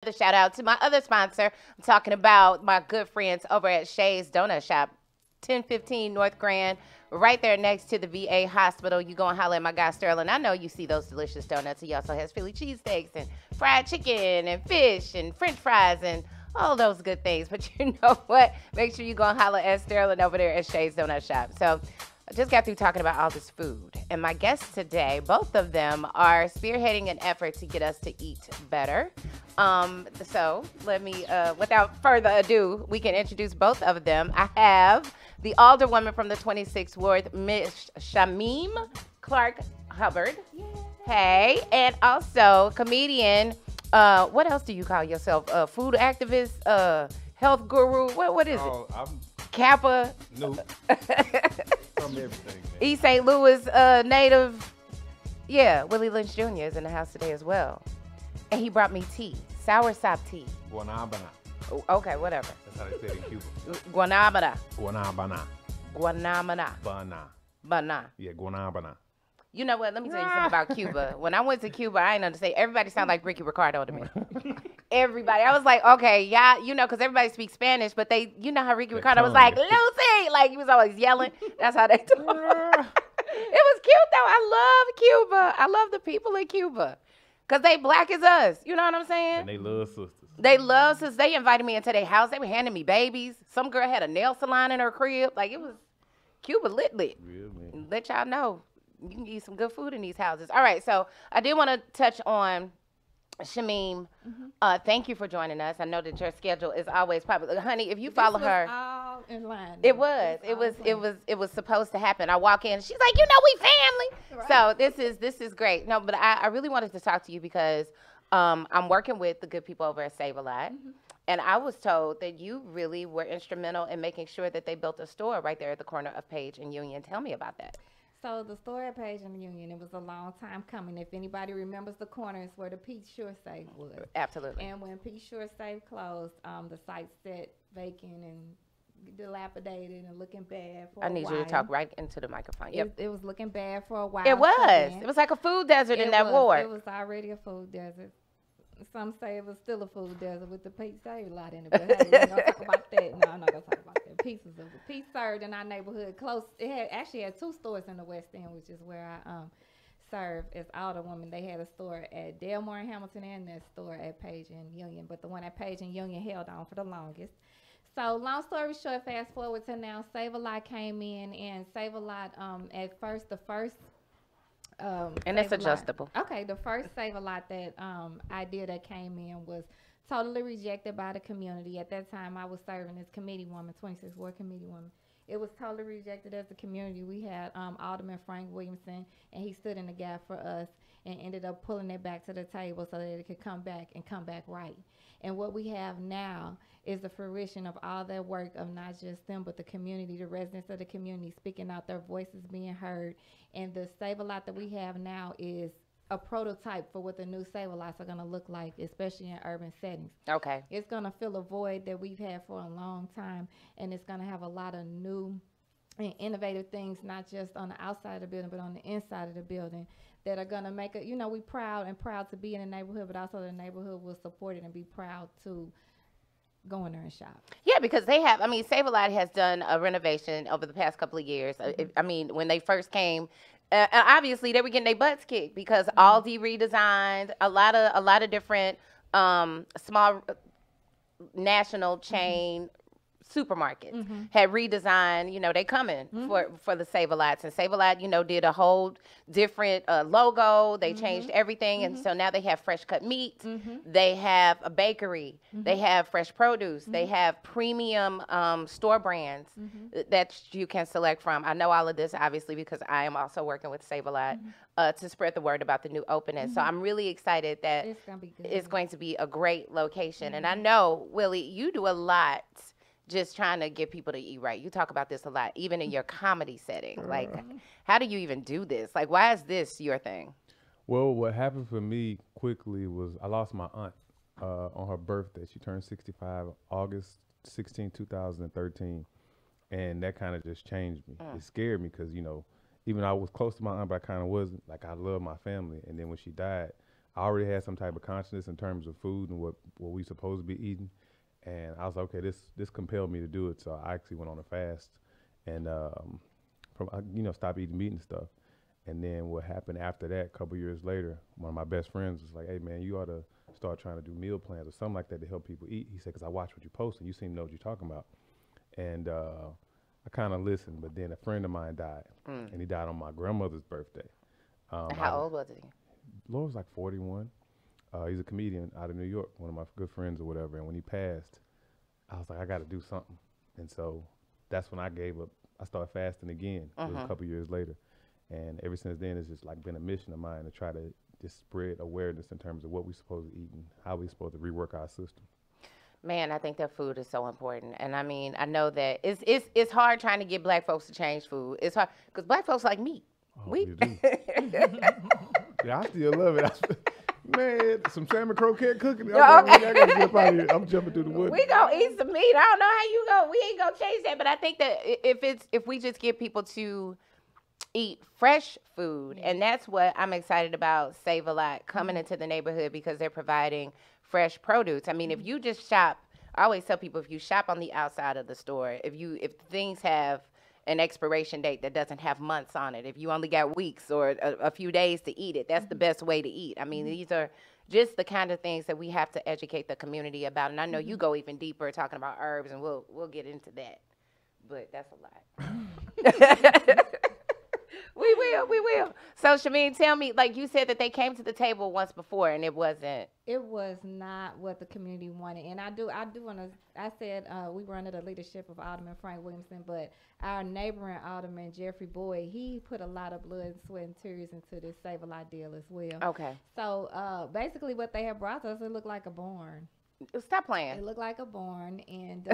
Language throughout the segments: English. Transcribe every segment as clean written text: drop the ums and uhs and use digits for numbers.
The shout out to my other sponsor. I'm talking about my good friends over at Shay's Donut Shop, 1015 North Grand, right there next to the VA hospital. You go and holler at my guy Sterling. I know you see those delicious donuts. He also has Philly cheesesteaks and fried chicken and fish and French fries and all those good things. But you know what? Make sure you go and holler at Sterling over there at Shay's Donut Shop. So I just got through talking about all this food. And my guests today, both of them are spearheading an effort to get us to eat better. So let me, without further ado, we can introduce both of them. I have the Alderwoman from the 26th Ward, Miss Shameem Clark Hubbard. Yeah. Hey. And also comedian, what else do you call yourself? Food activist, health guru? What is it? I'm Kappa? no. From everything, man. East St. Louis native. Yeah, Willie Lynch Jr. is in the house today as well. And he brought me tea, soursop tea. Guanabana. Okay, whatever. That's how they say it in Cuba. Guanabana. Guanabana. Guanabana. Bana. Bana. Yeah, guanabana. You know what? Let me tell you something about Cuba. When I went to Cuba, I didn't understand. Everybody sounded like Ricky Ricardo to me. Everybody. I was like, okay, yeah, you know, because everybody speaks Spanish, but they, you know how Ricky Ricardo was like, Lucy! Like, he was always yelling. That's how they talk. It was cute, though. I love Cuba. I love the people in Cuba. Because they black as us. You know what I'm saying? And they love sisters. They love sisters. They invited me into their house. They were handing me babies. Some girl had a nail salon in her crib. Like, it was Cuba lit. Real, man. Let y'all know. You can eat some good food in these houses. All right, so I did want to touch on Shameem. Thank you for joining us. I know that your schedule is always popular. Honey, if you follow her. All in line. It was supposed to happen. I walk in, she's like, you know, we family. Right. So this is great. No, but I really wanted to talk to you because I'm working with the good people over at Save a Lot. And I was told that you really were instrumental in making sure that they built a store right there at the corner of Page and Union. Tell me about that. So the store at Page and Union, it was a long time coming. If anybody remembers the corner, it's where the Peach Sure Safe was. Absolutely. And when Peach Sure Safe closed, the site sat vacant and dilapidated and looking bad for a while. I need you to talk right into the microphone. Yep. It was looking bad for a while. It was. It was like a food desert in that ward. It was already a food desert. Some say it was still a food desert with the Peach Save lot in it. But hey, we're not going to talk about that. No, I'm not going to talk about that. Pieces of it. Peach served in our neighborhood close. It actually had two stores in the West End, which is where I served as Alderwoman. They had a store at Delmore and Hamilton and that store at Page and Union. But the one at Page and Union held on for the longest. So long story short, fast forward to now, Save a Lot came in, and Save a Lot at first, the first and it's adjustable. Okay, the first Save a Lot that idea that came in was totally rejected by the community. At that time, I was serving as committee woman, 26th Ward committee woman. It was totally rejected as a community. We had Alderman Frank Williamson, and he stood in the gap for us and ended up pulling it back to the table so that it could come back right. And what we have now is the fruition of all that work of not just them, but the community, the residents of the community speaking out, their voices being heard. And the Save a Lot that we have now is a prototype for what the new Save a Lots are going to look like, especially in urban settings. Okay. It's going to fill a void that we've had for a long time, and it's going to have a lot of new and innovative things, not just on the outside of the building, but on the inside of the building, that are going to make it, you know, we proud to be in the neighborhood, but also the neighborhood will support it and be proud to go in there and shop. Yeah, because they have, I mean, Save a Lot has done a renovation over the past couple of years. I mean, when they first came, obviously they were getting their butts kicked because Aldi redesigned, a lot of different small national chain supermarkets had redesigned, you know, they coming for the Save a Lots. And Save a Lot, you know, did a whole different logo. They changed everything. And so now they have fresh cut meat. They have a bakery. They have fresh produce. They have premium store brands that you can select from. I know all of this, obviously, because I am also working with Save a Lot to spread the word about the new opening. So I'm really excited that it's going to be a great location. And I know, Willie, you do a lot just trying to get people to eat right. You talk about this a lot, even in your comedy setting. Like, how do you even do this? Like, why is this your thing? Well, what happened for me quickly was I lost my aunt on her birthday. She turned 65 August 16, 2013. And that kind of just changed me. It scared me because, you know, even though I was close to my aunt, but I kind of wasn't. Like, I love my family. And then when she died, I already had some type of consciousness in terms of food and what we supposed to be eating. And I was like, okay, this compelled me to do it. So I actually went on a fast and, stop eating meat and stuff. And then what happened after that, a couple years later, one of my best friends was like, hey, man, you ought to start trying to do meal plans or something like that to help people eat. He said, because I watch what you post and you seem to know what you're talking about. And I kind of listened, but then a friend of mine died, and he died on my grandmother's birthday. How old was he? Lord was like 41. He's a comedian out of New York, one of my good friends or whatever. And when he passed, I was like, I got to do something. And so that's when I gave up. I started fasting again. It was a couple years later. And ever since then, it's just like been a mission of mine to try to just spread awareness in terms of what we're supposed to eat and how we're supposed to rework our system. Man, I think that food is so important. And I mean, I know that it's hard trying to get black folks to change food. It's hard because black folks like meat. Oh, you do. Yeah, I still love it. Man, some salmon croquette cooking. I gotta get up out of here. I'm jumping through the woods. We gonna eat some meat. I don't know how you go. We ain't gonna change that. But I think that if we just get people to eat fresh food, and that's what I'm excited about Save a Lot coming into the neighborhood because they're providing fresh produce. I mean, if you just shop, I always tell people if you shop on the outside of the store, if things have an expiration date that doesn't have months on it, if you only got weeks or a few days to eat it, that's the best way to eat. I mean, these are just the kind of things that we have to educate the community about. And I know you go even deeper talking about herbs, and we'll get into that. But that's a lot. We will. So, Shameem, tell me, like you said that they came to the table once before and it wasn't. It was not what the community wanted. And I do want to, I said we were under the leadership of Alderman Frank Williamson, but our neighboring Alderman Jeffrey Boyd, he put a lot of blood, sweat, and tears into this Save a Lot deal as well. Okay. So, basically what they had brought us, it looked like a barn. Stop playing. It looked like a barn, and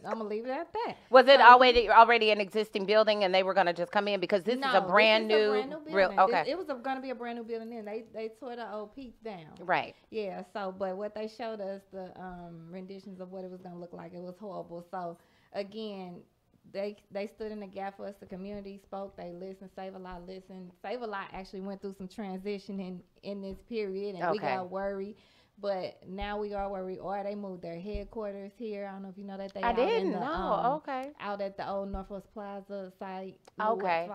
I'm gonna leave it at that. Was it already an existing building, and they were gonna just come in because this is a brand new building. Okay. It was gonna be a brand new building. Then they tore the old piece down. Right. Yeah. So, but what they showed us, the renditions of what it was gonna look like, it was horrible. So again, they stood in the gap for us. The community spoke. They listened. Save a Lot listened. Save a Lot actually went through some transition in this period, and we got worried. But now we are where we are. They moved their headquarters here. I don't know if you know that they. I didn't know. Okay. Out at the old Northwest Plaza site. Okay.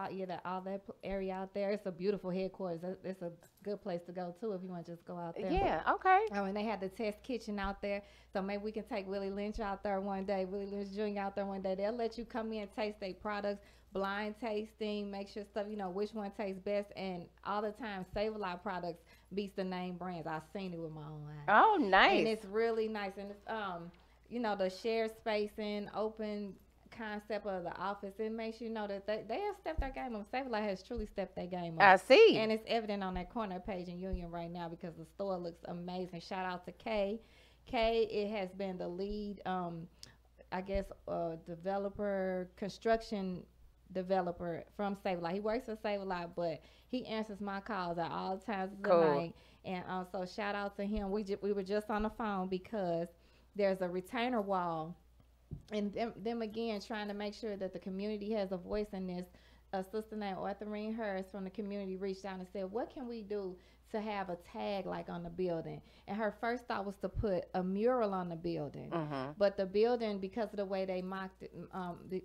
All that area out there. It's a beautiful headquarters. It's a good place to go too if you want to just go out there. Yeah. Okay. And they had the test kitchen out there, so maybe we can take Willie Lynch out there one day. Willie Lynch Jr. out there one day. They'll let you come in and taste their products. Blind tasting, make sure stuff, which one tastes best, and all the time Save a Lot products beats the name brands. I've seen it with my own eyes. Oh, nice. And it's really nice. And it's the shared spacing, open concept of the office, it makes you know that they have stepped their game up. Save a Lot has truly stepped their game up. I see. And it's evident on that corner page in Union right now because the store looks amazing. Shout out to Kay. Kay, it has been the lead construction developer from Save a Lot. He works for Save a Lot, but he answers my calls at all times of the night. And so shout out to him. We were just on the phone because there's a retainer wall, and them again trying to make sure that the community has a voice in this. A sister named Arthurine Harris from the community reached out and said, what can we do to have a tag like on the building? And her first thought was to put a mural on the building. But the building, because of the way they mocked it,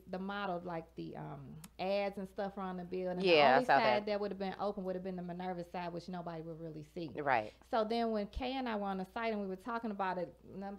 the model, like the ads and stuff are on the building. Yeah, the only I saw side that would have been open would have been the Minerva side, which nobody would really see. Right. So then when Kay and I were on the site and we were talking about it,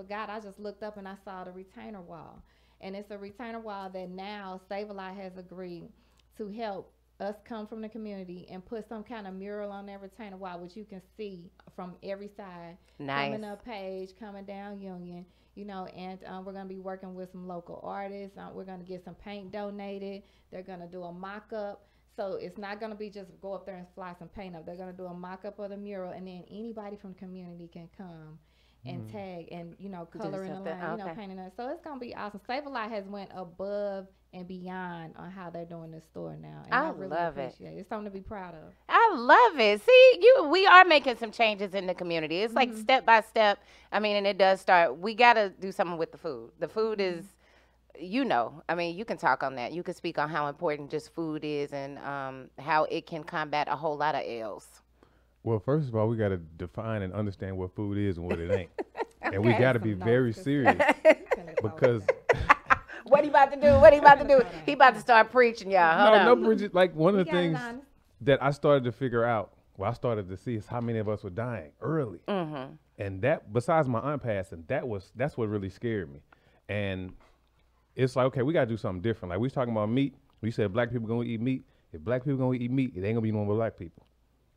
God, I just looked up and I saw the retainer wall. And it's a retainer wall that now Save a Lot has agreed to help us come from the community and put some kind of mural on that retainer wall, which you can see from every side. Nice. Coming up Page, coming down Union, and we're going to be working with some local artists. We're going to get some paint donated. They're going to do a mock-up. So it's not going to be just go up there and fly some paint up. They're going to do a mock-up of the mural, and then anybody from the community can come and tag and, color in the line, painting it. So it's going to be awesome. Save a Lot has went above and beyond on how they're doing this store now. And I really love appreciate it. It's something to be proud of. I love it. See, we are making some changes in the community. It's like step by step. I mean, and it does start. We got to do something with the food. The food is, I mean, you can talk on that. You can speak on how important just food is and how it can combat a whole lot of ills. Well, first of all, we got to define and understand what food is and what it ain't. And we Okay. got to be very serious because What he about to do? What he about to do? He about to start preaching, y'all. Hold on. Bridget, like one of the You gotta be things honest. that I started to figure out, I started to see is how many of us were dying early. Mm-hmm. And that, besides my aunt passing, that's what really scared me. And it's like, okay, we got to do something different. Like we was talking about meat. We said black people going to eat meat. If black people going to eat meat, it ain't going to be normal black people.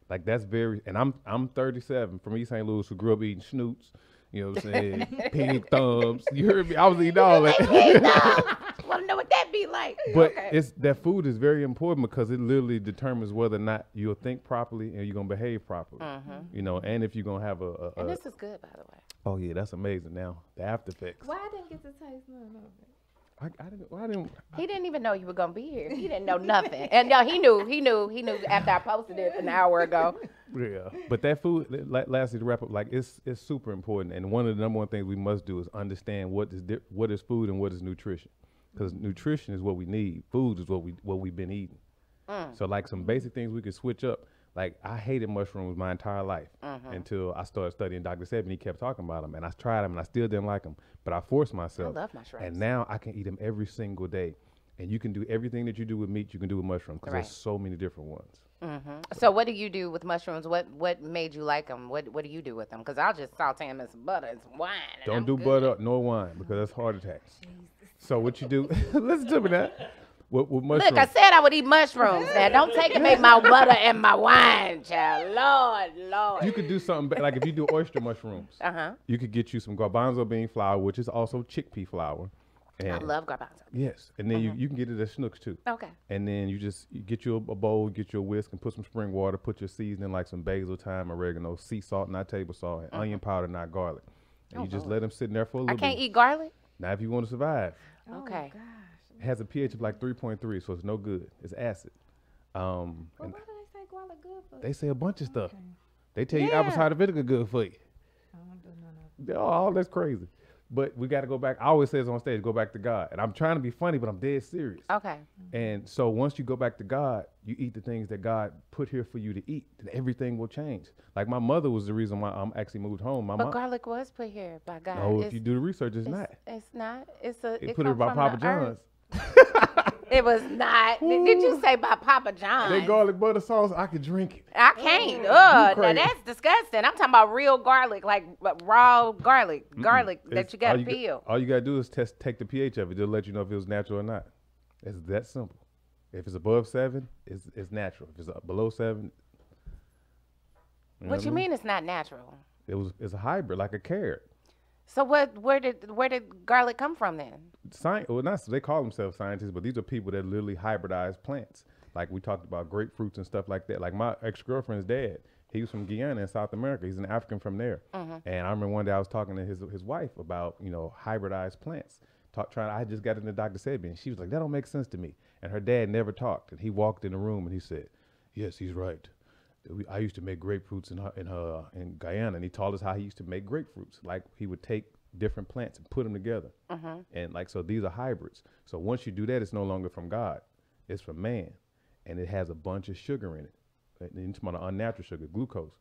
Like that's very, and I'm 37 from East St. Louis who grew up eating snoots, you know what I'm saying, pig thumbs. You heard me? I was eating all that. Want to know what that be like? But Okay. it's that food is very important because it literally determines whether or not you'll think properly and you're gonna behave properly. You know, and if you're gonna have And this is good, by the way. oh yeah, that's amazing. Now the after effects. Why I didn't get to taste none of it? I didn't. He didn't even know you were gonna be here. He didn't know nothing. And no, he knew after I posted it an hour ago. Yeah, but that food. Lastly, to wrap up, like it's super important. And one of the number one things we must do is understand what is food and what is nutrition. Because nutrition is what we need. Food is what we've been eating. So like some basic things we could switch up. Like I hated mushrooms my entire life until I started studying Dr. Sebi and he kept talking about them. And I tried them and I still didn't like them. But I forced myself. I love mushrooms. And now I can eat them every single day. And you can do everything that you do with meat, you can do with mushrooms. Because Right. there's so many different ones. So what do you do with mushrooms? What made you like them? What do you do with them? Because I'll just saute them in some butter and some wine. And Don't I'm do good. butter nor wine because that's heart attacks. So what you do, listen to me now. With mushrooms. Look, I said I would eat mushrooms. Now don't take and make my butter and my wine, child. Lord. You could do something like if you do oyster mushrooms. You could get you some garbanzo bean flour, which is also chickpea flour. And I love garbanzo. yes, and then you can get it at Schnucks too. Okay. And then you get you a bowl, get your whisk, and put some spring water. Put your seasoning like some basil, thyme, oregano, sea salt, not table salt, and onion powder, not garlic. And you just let them sit in there for a little I can't bit. eat garlic? Now, if you want to survive, Okay. Oh, gosh. it has a pH of like 3.3, so it's no good. It's acid. Well, And why do they say garlic good for? they say a bunch of stuff. Okay. They tell you apple cider vinegar good for you. I don't do none of it. Oh, all that's crazy. But we got to go back. I always say this on stage, go back to God. And I'm trying to be funny, but I'm dead serious. Okay. And so once you go back to God, you eat the things that God put here for you to eat, and everything will change. Like my mother was the reason why I'm actually moved home. My But mom. garlic was put here by God. No, if you do the research, it's not. It's not. It's a. It put it by come Papa from the earth. John's. It was not. Did you say by Papa John's? That garlic butter sauce, I could drink it. I can't. You Now crazy. that's disgusting. I'm talking about real garlic, like raw garlic that It's- you got to all peel. All you got to do is take the pH of it. They'll let you know if it was natural or not. It's that simple. If it's above 7, it's natural. If it's below 7, What you mean it's not natural? It's a hybrid, like a carrot. So where did garlic come from then? They call themselves scientists, but these are people that literally hybridize plants. Like we talked about grapefruits and stuff like that. Like my ex-girlfriend's dad, he was from Guyana in South America. He's an African from there. And I remember one day I was talking to his wife about, hybridized plants. I just got into Dr. Sebi, and she was like, that don't make sense to me. And her dad never talked. And he walked in the room and he said, yes, he's right. I used to make grapefruits in Guyana, and he taught us how he used to make grapefruits. Like he would take different plants and put them together, and so these are hybrids. So once you do that, it's no longer from God, it's from man, and it has a bunch of sugar in it. And it's about unnatural sugar, glucose,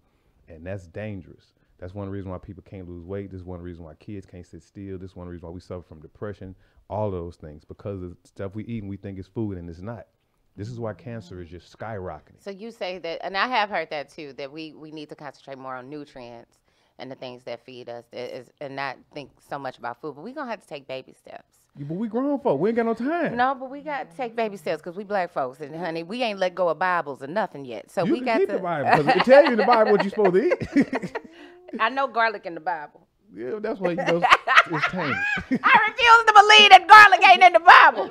and that's dangerous. That's one reason why people can't lose weight. This is one reason why kids can't sit still. This is one reason why we suffer from depression. All of those things because of the stuff we eat and we think it's food and it's not. This is why cancer is just skyrocketing. So you say that, and I have heard that too, that we need to concentrate more on nutrients and the things that feed us, and not think so much about food. But we're going to have to take baby steps. Yeah, but we grown folk. We ain't got no time. No, but we got to take baby steps because we black folks. And, honey, we ain't let go of Bibles or nothing yet. So You we can got keep to. the Bible because it tell you in the Bible what you're supposed to eat. I know garlic in the Bible. Yeah, that's why it's tainted. I refuse to believe that garlic ain't in the Bible.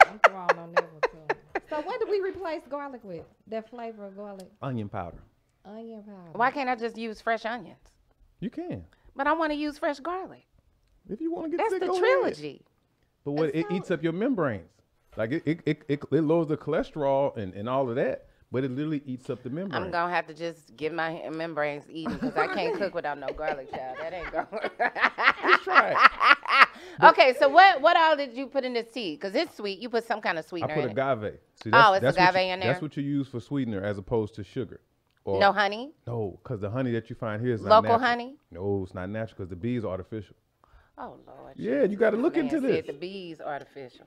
I'm throwing on that one too. So what do we replace garlic with? That flavor of garlic? Onion powder. Onion powder. Why can't I just use fresh onions? You can. But I want to use fresh garlic. If you want to get That's sick, the go trilogy. ahead. But what it eats up your membranes. Like it lowers the cholesterol and all of that. but it literally eats up the membrane. I'm gonna have to just get my membranes eaten because I can't cook without no garlic, child. That ain't going. Just try it. Okay, so what all did you put in this tea? Because it's sweet. You put some kind of I sweetener put in it. agave. See, It's agave in in there? That's what you use for sweetener as opposed to sugar. Or, No honey? No, because the honey that you find here is not Local natural. honey? No, it's not natural because the bees are artificial. Oh, Lord. Yeah, you got to look Man into said this. the bees artificial.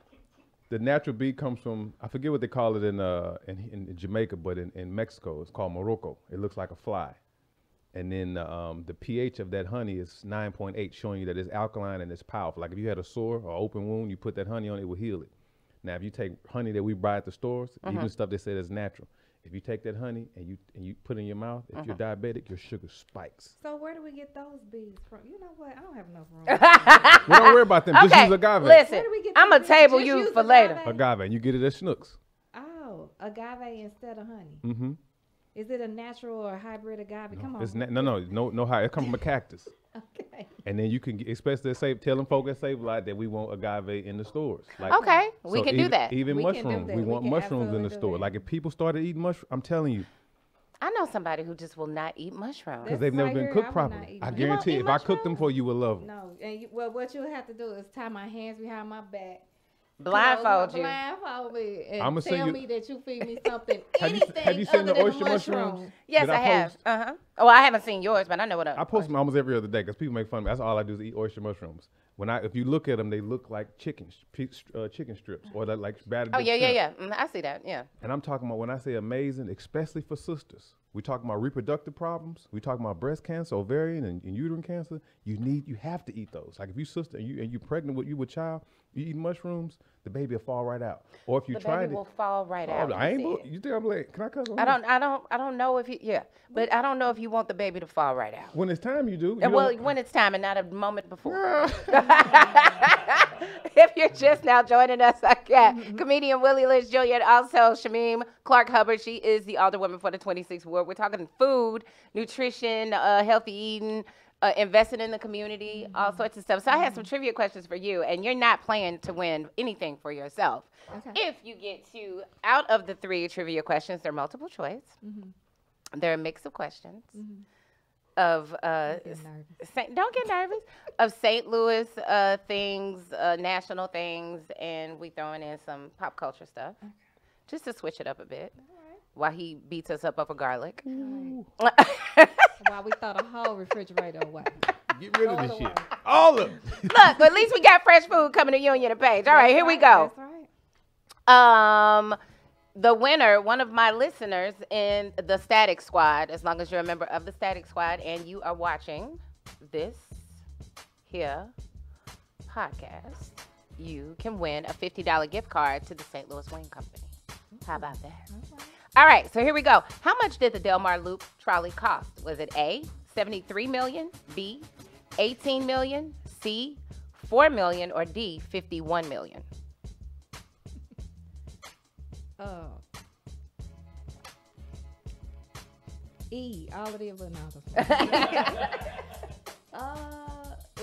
The natural bee comes from, I forget what they call it in Jamaica, but in Mexico, it's called Morocco. It looks like a fly. And then the pH of that honey is 9.8, showing you that it's alkaline and it's powerful. Like if you had a sore or open wound, you put that honey on it, will heal it. Now, if you take honey that we buy at the stores, even stuff they say that's natural, if you take that honey and you put it in your mouth, if you're diabetic, your sugar spikes. So where do we get those bees from? You know what? I don't have enough room. Well, don't worry about them. Just use agave. Listen, Where do we get I'm going these to table bees? you Just for use later. Agave, and you get it at Schnucks. Oh, agave instead of honey. Mm-hmm. Is it a natural or hybrid agave? Come on. It's no high. It comes from a cactus. Okay. And then you can get, especially tell them folk at Save a Lot that we want agave in the stores. Like, Okay, we can do that. Even We can do mushrooms. that. We We want can mushrooms in the absolutely do store. that. Like if people started eating mushrooms, I'm telling you, I know somebody who just will not eat mushrooms. because This they've never right been here, I cooked would properly. not eat I mushrooms. guarantee You if won't I eat cooked them for you, would love them. No. And well, what you'll have to do is tie my hands behind my back. Blindfold you. Blindfold me and I'ma send tell you- me that you feed me something, Have you anything seen other the than oyster a mushrooms? mushroom. Yes, Did I have. post? Oh, I haven't seen yours, but I know what I post them almost every other day because people make fun of me. That's all I do is eat oyster mushrooms. If you look at them, they look like chicken strips or like battered. Oh, up yeah. shrimp. I see that, yeah. And I'm talking about when I say amazing, especially for sisters. We talking about reproductive problems. We talking about breast cancer, ovarian, and uterine cancer. You have to eat those. Like if you sister and you pregnant with child, you eat mushrooms, the baby will fall right out. Or if you The try baby will fall right out. I ain't. you said. You think I'm like? Can I cuss? On I here? don't know if you, but I don't know if you want the baby to fall right out. When it's time, you do. You And well, don't- when it's time and not a moment before. If you're just now joining us, I got comedian Willie Lynch Jr. and also Shameem Clark Hubbard. She is the Alderwoman for the 26th ward. We're talking food, nutrition, healthy eating, investing in the community, all sorts of stuff. So I have some trivia questions for you, and you're not playing to win anything for yourself. Okay. If you get two out of the three trivia questions, they're multiple choice. They're a mix of questions. Of don't get nervous. Of St. Louis things, national things, and we throwing in some pop culture stuff, just to switch it up a bit. While he beats us up over garlic. While we throw the whole refrigerator away. Get rid of Throw this it shit. away. All of it. Look, but at least we got fresh food coming to Union and Page. All right, here we go. That's right. The winner, one of my listeners in the Static Squad, as long as you're a member of the Static Squad and you are watching this here podcast, you can win a $50 gift card to the St. Louis Wing Company. How about that? All right, so here we go. How much did the Del Mar Loop trolley cost? Was it A, $73 million, B, $18 million, C, $4 million, or D, $51 million? E, all of the above. No,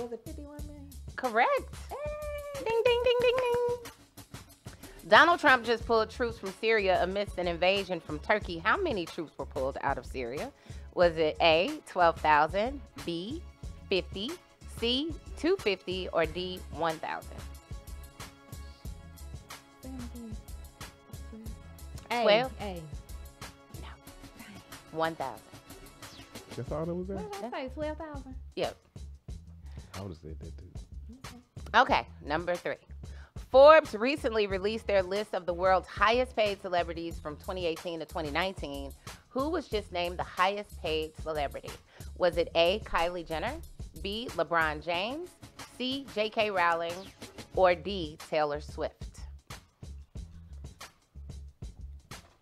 was it 51 million? Correct. Ding, ding, ding, ding, ding. Donald Trump just pulled troops from Syria amidst an invasion from Turkey. How many troops were pulled out of Syria? Was it A, 12,000, B, 50, C, 250, or D, 1,000? 12? A. 1,000. That's all that was there? What did I say? 12,000. Yep. I would have said that too. Okay, number 3. Forbes recently released their list of the world's highest paid celebrities from 2018 to 2019. Who was just named the highest paid celebrity? Was it A, Kylie Jenner, B, LeBron James, C, J.K. Rowling, or D, Taylor Swift?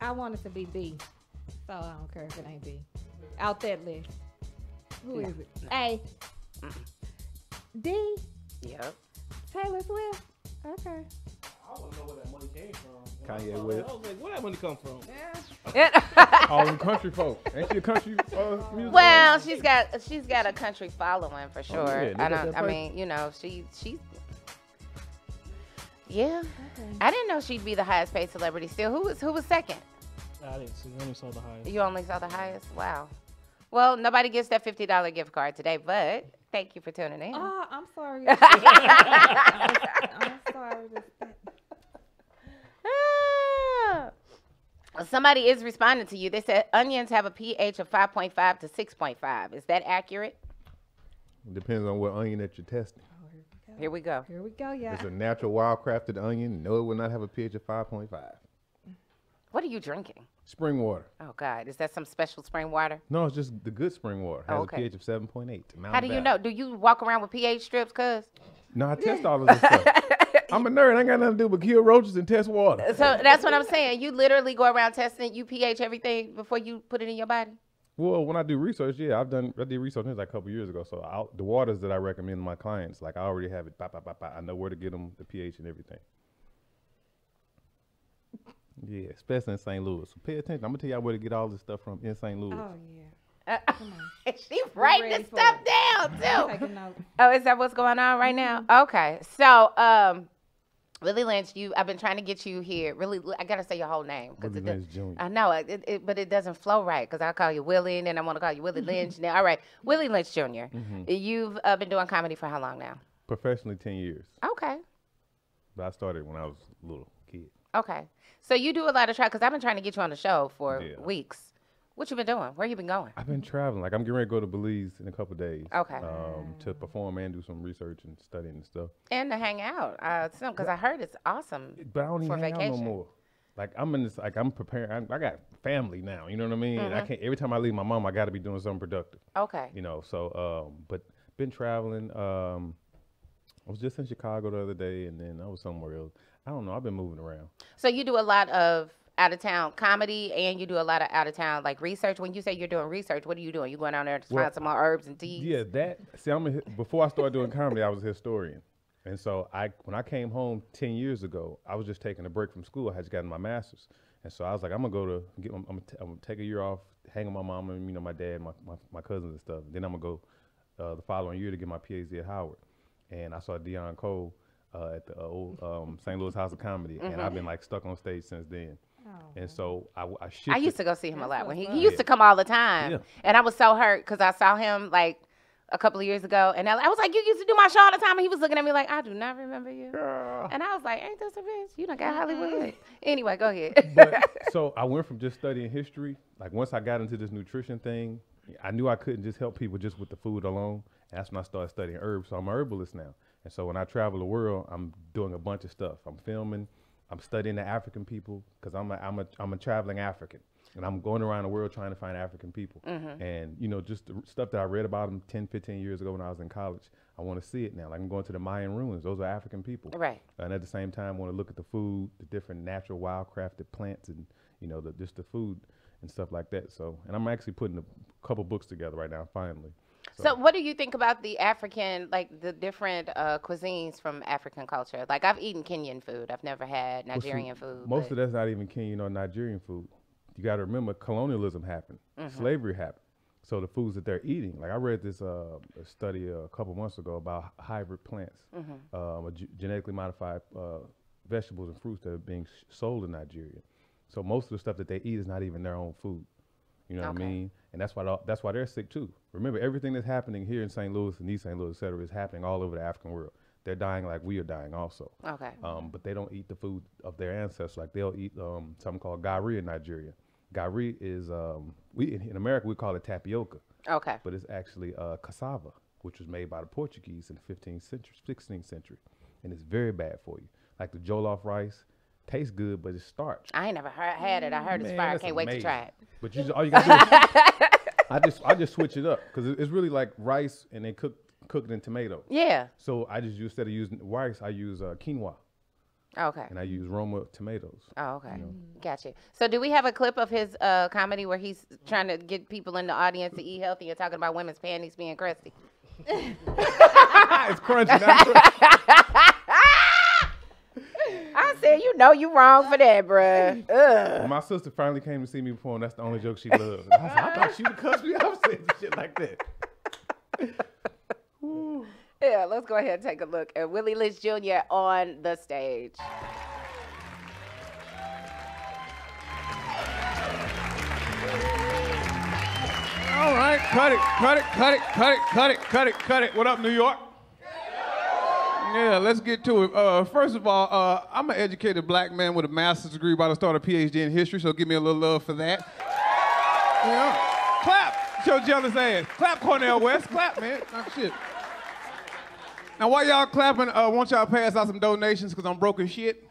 I want it to be B, so I don't care if it ain't B. Out that list. Who is it? A. D. Yep. Taylor Swift. Okay. I want to know where that money came from. Kanye I West. was like, where that money come from? Yeah. All them country folk. Ain't she a country music? Well, she's got a country following for sure. yeah, they got that I place. mean, you know, she's yeah. Okay. I didn't know she'd be the highest paid celebrity still. Who was second? I didn't see. I only saw the highest. You only saw the highest? Wow. Well, nobody gets that $50 gift card today, but thank you for tuning in. Oh, I'm sorry. I'm sorry. Somebody is responding to you. They said onions have a pH of 5.5 to 6.5. Is that accurate? It depends on what onion that you're testing. Here we go. Here we go, If yeah. it's a natural wild-crafted onion, no, it will not have a pH of 5.5. What are you drinking? Spring water. Oh, God. Is that some special spring water? No, it's just the good spring water. Has okay. a pH of 7.8. How do you know? Do you walk around with pH strips, cuz? No, I test all of this stuff. I'm a nerd. I ain't got nothing to do but kill roaches and test water. So that's what I'm saying. You literally go around testing, you pH everything before you put it in your body? Well, when I do research, yeah, I did research like a couple years ago. So the waters that I recommend to my clients, like I already have it. I know where to get them, the pH and everything. Yeah, especially in St. Louis. So pay attention. I'm gonna tell y'all where to get all this stuff from in St. Louis. Oh, yeah. Come on. She writing ready this for stuff it. down, too. Take a note. Oh, is that what's going on right now? Okay. So, Willie Lynch, I've been trying to get you here. Really, I gotta say your whole name. Willie Lynch Jr. I know, but it doesn't flow right because I call you Willie and then I want to call you Willie Lynch. Now, all right, Willie Lynch Jr. Mm-hmm. You've been doing comedy for how long now? Professionally, 10 years. Okay. But I started when I was a little kid. Okay. So you do a lot of because I've been trying to get you on the show for Yeah. weeks. What you been doing? Where you been going? I've been traveling. Like I'm getting ready to go to Belize in a couple of days. Okay. To perform and do some research and studying and stuff. And to hang out, because I heard it's awesome. But I don't for even hang out no vacation. more. Like I'm in this. Like I'm preparing. I got family now. You know what I mean? I can't. Every time I leave my mom, I got to be doing something productive. Okay. You know. So, but been traveling. I was just in Chicago the other day, and then I was somewhere else. I don't know. I've been moving around. So you do a lot of out of town comedy, and you do a lot of out of town like research. When you say you're doing research, what are you doing? You going down there to find some more herbs and teas? Yeah, that. See, before I started doing comedy, I was a historian, and so when I came home 10 years ago, I was just taking a break from school. I had just gotten my master's, and so I was like, I'm gonna take a year off, hang with my mom and my dad, my cousins and stuff. Then I'm gonna go the following year to get my PhD at Howard, and I saw Dion Cole at the old St. Louis House of Comedy, and I've been like stuck on stage since then. And so I shifted. I used to go see him a lot. When he what's used to come all the time. Yeah. And I was so hurt because I saw him like a couple of years ago. And I was like, you used to do my show all the time. And he was looking at me like, I do not remember you. Girl. And I was like, ain't this a bitch? You done got Hollywood. Anyway, go ahead. But, so I went from just studying history. Like once I got into this nutrition thing, I knew I couldn't just help people just with the food alone. And that's when I started studying herbs. So I'm an herbalist now. And so when I travel the world, I'm doing a bunch of stuff. I'm filming. I'm studying the African people because I'm a traveling African, and I'm going around the world trying to find African people. And just the stuff that I read about them 10, 15 years ago when I was in college, I want to see it now. Like I'm going to the Mayan ruins; those are African people. Right. And at the same time, want to look at the food, the different natural, wild-crafted plants, and just the food and stuff like that. So, and I'm actually putting a couple books together right now, finally. So what do you think about the African, like the different cuisines from African culture? Like I've eaten Kenyan food. I've never had Nigerian food. Most of that's not even Kenyan or Nigerian food. You got to remember, colonialism happened. Slavery happened. So the foods that they're eating, like I read this a study a couple months ago about hybrid plants, genetically modified vegetables and fruits that are being sold in Nigeria. So most of the stuff that they eat is not even their own food. You know what I mean? And that's why they're sick too. Remember, everything that's happening here in St. Louis and East St. Louis, et cetera, is happening all over the African world. They're dying like we are dying also. Okay. But they don't eat the food of their ancestors. Like they'll eat something called gari in Nigeria. Gari is in America we call it tapioca. Okay. But it's actually cassava, which was made by the Portuguese in the 15th century, 16th century, and it's very bad for you. Like the jollof rice. Tastes good, but it's starch. I ain't never had it. I heard it's fire. I can't wait to try it. But all you gotta do is I just switch it up because it's really like rice and they cook it in tomato. Yeah. So I just instead of using rice, I use quinoa. Okay. And I use Roma tomatoes. Oh, okay. Gotcha. So do we have a clip of his comedy where he's trying to get people in the audience to eat healthy and talking about women's panties being crusty? It's crunchy, not crunchy. I said, you wrong for that, bruh. When my sister finally came to see me perform, that's the only joke she loved. I said, I thought she would cuss me out saying shit like that. Yeah, let's go ahead and take a look at Willie Lynch Jr. on the stage. cut it, cut it, cut it, cut it, cut it, cut it, cut it. What up, New York? Yeah, let's get to it. First of all, I'm an educated black man with a master's degree, about to start a PhD in history, so give me a little love for that. Yeah. Clap, show jealous ass. Clap, Cornell West, clap, man. Oh, shit. Now, while y'all clapping, I want y'all to pass out some donations because I'm broke as shit.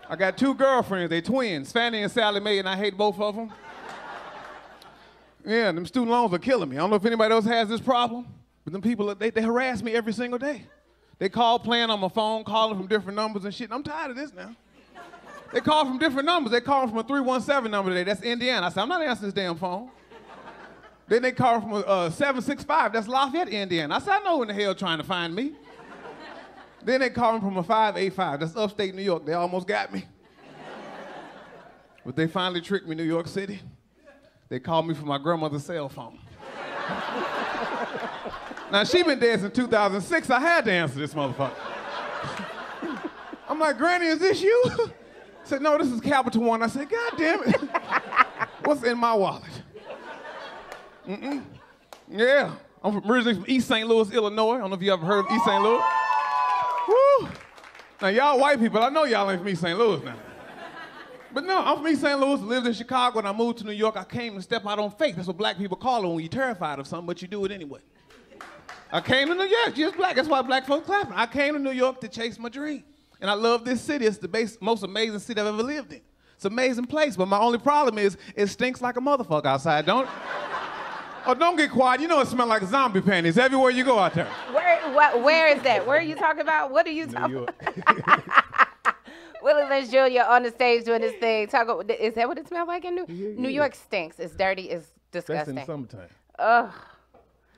I got 2 girlfriends, they twins, Fannie and Sally Mae, and I hate both of them. Yeah, them student loans are killing me. I don't know if anybody else has this problem, but them people, they harass me every single day. They call playing on my phone, calling from different numbers and shit. And I'm tired of this now. They call from different numbers. They call from a 317 number today. That's Indiana. I said, I'm not answering this damn phone. Then they call from a 765. That's Lafayette, Indiana. I said, I know when the hell trying to find me. Then they call from a 585. That's upstate New York. They almost got me. But they finally tricked me, New York City. They called me from my grandmother's cell phone. Now, she been dead since 2006. I had to answer this motherfucker. I'm like, Granny, is this you? Said, no, this is Capital One. I said, God damn it. What's in my wallet? Yeah, I'm originally from East St. Louis, Illinois. I don't know if you ever heard of East St. Louis. Woo. Now, y'all white people, I know y'all ain't from East St. Louis now. But no, I'm from East St. Louis, lived in Chicago, and I moved to New York. I came to step out on faith. That's what black people call it when you're terrified of something, but you do it anyway. I came to New York, just black. That's why black folks clapping. I came to New York to chase my dream. And I love this city. It's the most amazing city I've ever lived in. It's an amazing place, but my only problem is it stinks like a motherfucker outside, don't it? Oh, don't get quiet. You know it smells like zombie panties everywhere you go out there. Where is that? Where are you talking about? What are you talking about? Willie Lynch Jr. on the stage doing his thing. Is that what it smells like in New York? Stinks. It's dirty. It's disgusting. That's in the summertime. Ugh.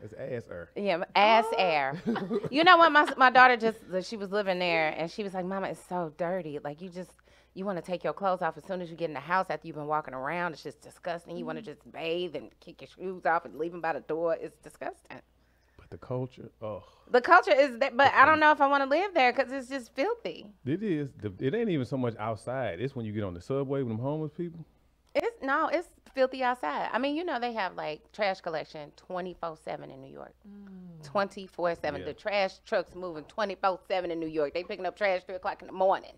It's ass air. Yeah, ass air. You know what? My daughter she was living there, and she was like, Mama, it's so dirty. Like, you want to take your clothes off as soon as you get in the house after you've been walking around. It's just disgusting. You want to just bathe and kick your shoes off and leave them by the door. It's disgusting. But the culture, oh. The culture is that, but I don't know if I want to live there because it's just filthy. It is. It ain't even so much outside. It's when you get on the subway with them homeless people. It's filthy outside. I mean, you know, they have like trash collection 24/7 in New York. 24/7. Yeah. The trash trucks moving 24/7 in New York. They picking up trash 3 o'clock in the morning.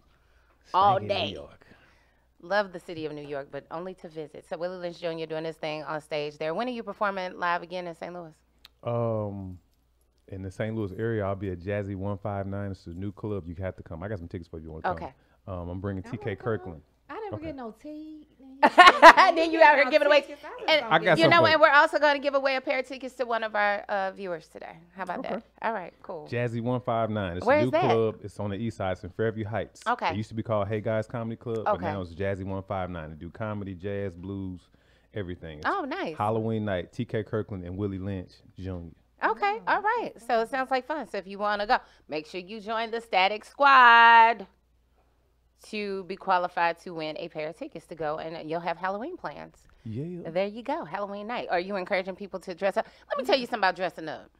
All day. New York. Love the city of New York, but only to visit. So Willie Lynch Jr. doing his thing on stage there. When are you performing live again in St. Louis? In the St. Louis area, I'll be at Jazzy 159. It's a new club. You have to come. I got some tickets for you. Want to come? Okay. I'm bringing TK Kirkland. I never get no tea. Then you out here giving away. And I got you know, some and we're also going to give away a pair of tickets to one of our viewers today. How about that? All right, cool. Jazzy 159. It's Where a is new that? club. It's on the east side. It's in Fairview Heights. Okay. It used to be called Hey Guys Comedy Club, but Okay. now it's Jazzy 159. They do comedy, jazz, blues, everything. It's Oh, nice. Halloween night, TK Kirkland and Willie Lynch Jr. Okay, all right. So it sounds like fun. So if you want to go, make sure you join the Static Squad to be qualified to win a pair of tickets to go, and you'll have Halloween plans. Yeah. There you go, Halloween night. Are you encouraging people to dress up? Let me tell you something about dressing up.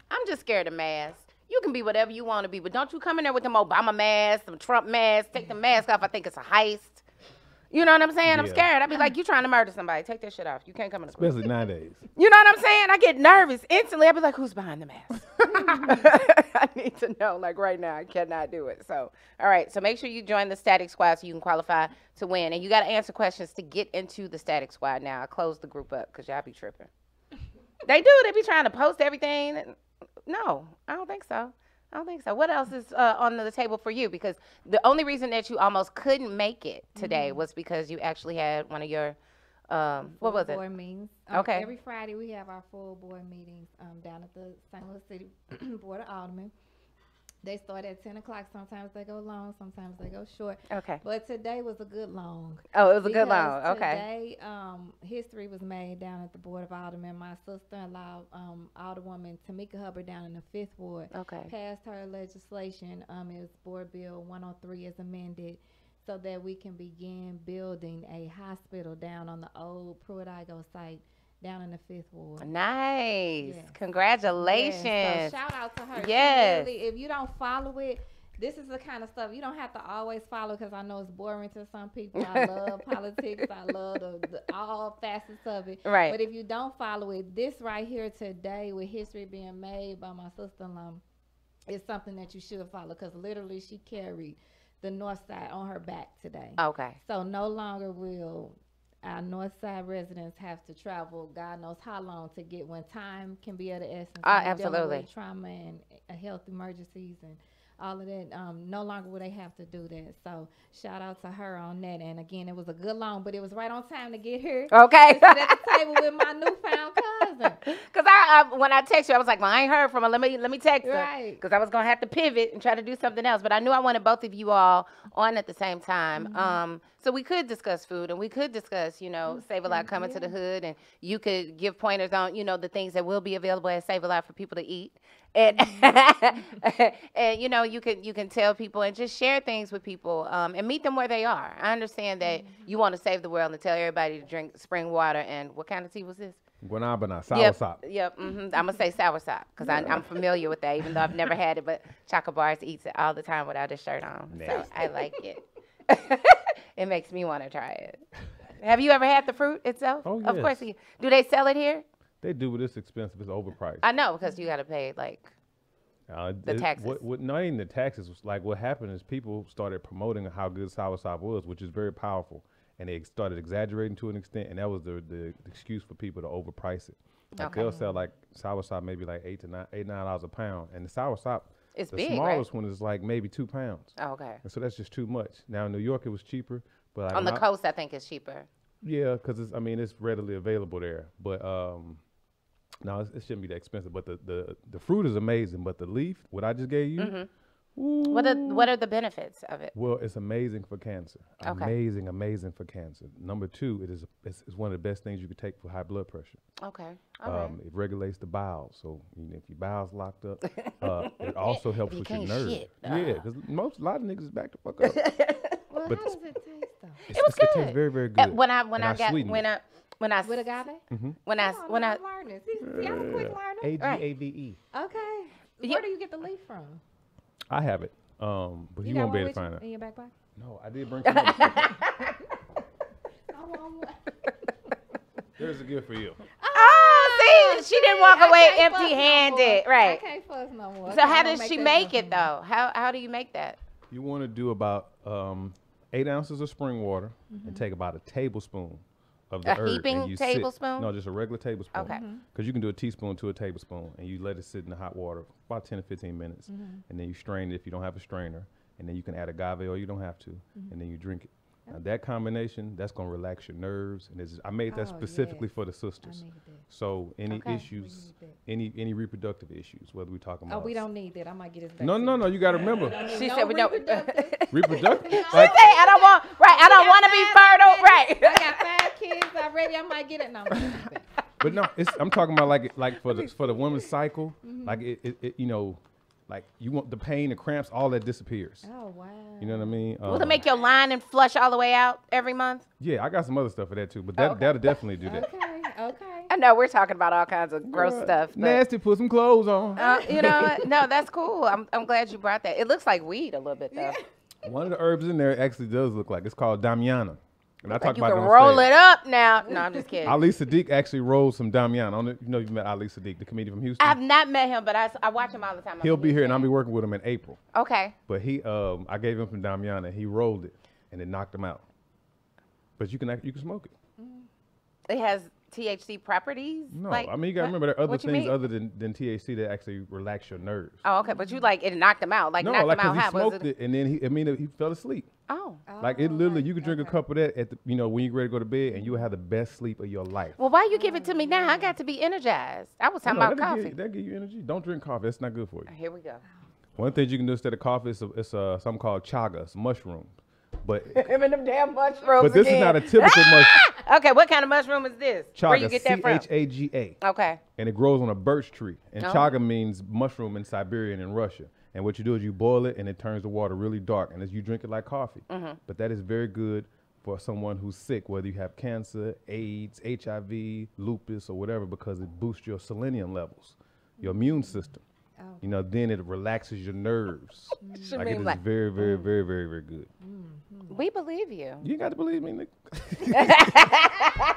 I'm just scared of masks. You can be whatever you want to be, but don't you come in there with them Obama masks, some Trump masks. Take the mask off. I think it's a heist. You know what I'm saying? I'm Yeah. scared. I'd be like, you trying to murder somebody. Take that shit off. You can't come in the club. Especially nowadays. You know what I'm saying? I get nervous instantly. I'd be like, who's behind the mask? I need to know, like right now. I cannot do it. So, all right. So make sure you join the Static Squad so you can qualify to win. And you got to answer questions to get into the Static Squad now. I closed the group up because y'all be tripping. They do. They be trying to post everything. No, I don't think so. I don't think so. What else is on the table for you? Because the only reason that you almost couldn't make it today was because you actually had one of your, what was it? Board meetings. Okay. Every Friday we have our full board meetings down at the St. Louis City Board of Aldermen. They start at 10 o'clock. Sometimes they go long. Sometimes they go short. Okay. But today was a good long. Oh, it was a good Because long. Okay. Today, history was made down at the Board of Aldermen. My sister-in-law, Alderwoman Shameem Hubbard down in the 5th Ward, Okay. passed her legislation. It's Board Bill 103 as amended, so that we can begin building a hospital down on the old Pruitt-Igoe site down in the 5th Ward. Nice. Yes. Congratulations. Yes. So shout out to her. She Yes. really, if you don't follow it, this is the kind of stuff you don't have to always follow because I know it's boring to some people. I love politics. I love all facets of it. Right. But if you don't follow it, this right here today with history being made by my sister-in-law is something that you should follow because literally she carried the North Side on her back today. Okay. So no longer will our North Side residents have to travel God knows how long to get when time can be of the essence. Absolutely. With trauma and health emergencies and all of that. No longer will they have to do that. So shout out to her on that. And again, it was a good loan, but it was right on time to get here. Okay. Sit at the table with my newfound cousin. Because I when I text you, I was like, well, I ain't heard from her. Let me text her. Right. Because I was going to have to pivot and try to do something else. But I knew I wanted both of you all on at the same time. So we could discuss food and we could discuss, Save a Lot coming to the hood. And you could give pointers on, the things that will be available at Save a Lot for people to eat. And, and you can tell people and just share things with people and meet them where they are. I understand that you want to save the world and tell everybody to drink spring water. And what kind of tea was this? Guanabana, soursop. Yep. I'm going to say soursop because I'm familiar with that, even though I've never had it. But Choco Bars eats it all the time without his shirt on. So I like it. It makes me want to try it. Have you ever had the fruit itself? Oh, Of yes. course. Do they sell it here? They do, but it's expensive. It's overpriced. I know because you got to pay the taxes. Not even the taxes. Like what happened is people started promoting how good soursop was, which is very powerful, and they started exaggerating to an extent, and that was the excuse for people to overprice it. Like Okay. they'll sell like soursop maybe like $8 a pound, and the soursop, It's the big, smallest right? one is like maybe 2 pounds. Oh, okay. And so that's just too much. Now in New York it was cheaper, but like On the coast, I think it's cheaper. yeah, because it's readily available there. But no, it shouldn't be that expensive. But the fruit is amazing. But the leaf, what I just gave you, ooh, What are the benefits of it? well, it's amazing for cancer. Okay. Amazing for cancer. Number two, it's one of the best things you could take for high blood pressure. Okay. All right. It regulates the bowels. So if your bowels locked up, it also helps you with your can't nerves. shit. Yeah, because a lot of niggas is back the fuck up. Well, But how does it taste though? It was It good. tastes very, very good. When I sweetened it. With agave? when I I'm learning. See, I'm a quick learner. AGAVE. Okay. Yeah. Where do you get the leaf from? I have it, but you got won't be one able with to find you it. in your back pocket? No, I did bring some other stuff. I want one. There's a gift for you. Oh, see, she didn't walk I away can't fuss no empty-handed, more. right? I can't fuss no more. So how I don't does she that make stuff it no more. though? How do you make that? You want to do about 8 ounces of spring water and take about a tablespoon of the A herb. heaping and you tablespoon? No, just a regular tablespoon. Okay. Because you can do a teaspoon to a tablespoon, and you let it sit in the hot water for about 10 to 15 minutes, and then you strain it if you don't have a strainer, and then you can add agave or you don't have to, and then you drink it. Now that combination, that's gonna relax your nerves, and I made that Oh, specifically yes. for the sisters. I need that. So any Okay. issues, We any reproductive issues, whether we talking Oh, about we don't need that. I might get his back. no, you got to remember She said we don't. reproductive. reproductive. She said I don't want. Right, I don't want to be fertile. Right. I got 5 kids already. I might get it. No, I'm just kidding. But no, I'm talking about like for the women's cycle, like it like you want the pain, the cramps, all that disappears. Oh wow. You know what I mean? Will it make your line and flush all the way out every month? Yeah, I got some other stuff for that too, but Okay. that'll definitely do that. Okay. I know we're talking about all kinds of gross stuff. But, Nasty, put some clothes on. you know what? No, that's cool. I'm glad you brought that. It looks like weed a little bit though. One of the herbs in there actually does look like it's called Damiana, and I Like talk you about can it on roll stage. it up now. No, I'm just kidding. Ali Sadiq actually rolled some Damiana. I don't know, you know you met Ali Sadiq, the comedian from Houston. I've not met him, but I watch him all the time. on He'll be here, and I'll TV. be working with him in April. Okay. But I gave him some Damiana. He rolled it, and it knocked him out. But you can smoke it. It has THC properties. No, like, I mean you gotta what? remember there are other What you things mean? other than THC that actually relax your nerves. Oh, okay. But you like it knocked him out. Like No, knocked like him out. 'cause he How was smoked it, and then he fell asleep. Oh. Like it literally, you could drink a okay. cup of that at when you ready to go to bed, and you will have the best sleep of your life. Well, why you give it to me now? I got to be energized. I was talking No, about that'll coffee. That give you energy. Don't drink coffee. That's not good for you. Here we go. One thing you can do instead of coffee is something called chaga. It's mushrooms. But Him and them damn mushrooms. but this is not a typical mushroom. Okay, what kind of mushroom is this? Where you Chaga, get that from? CHAGA. Okay. And it grows on a birch tree. And Oh. chaga means mushroom in Siberia and in Russia. And what you do is you boil it, and it turns the water really dark, and as you drink it like coffee. But that is very good for someone who's sick, whether you have cancer, AIDS, HIV, lupus, or whatever, because it boosts your selenium levels, your immune system. Oh. You know, then it relaxes your nerves. Like it is Shameem, like, very, very, very, very, very good. we believe you. You ain't got to believe me, nigga.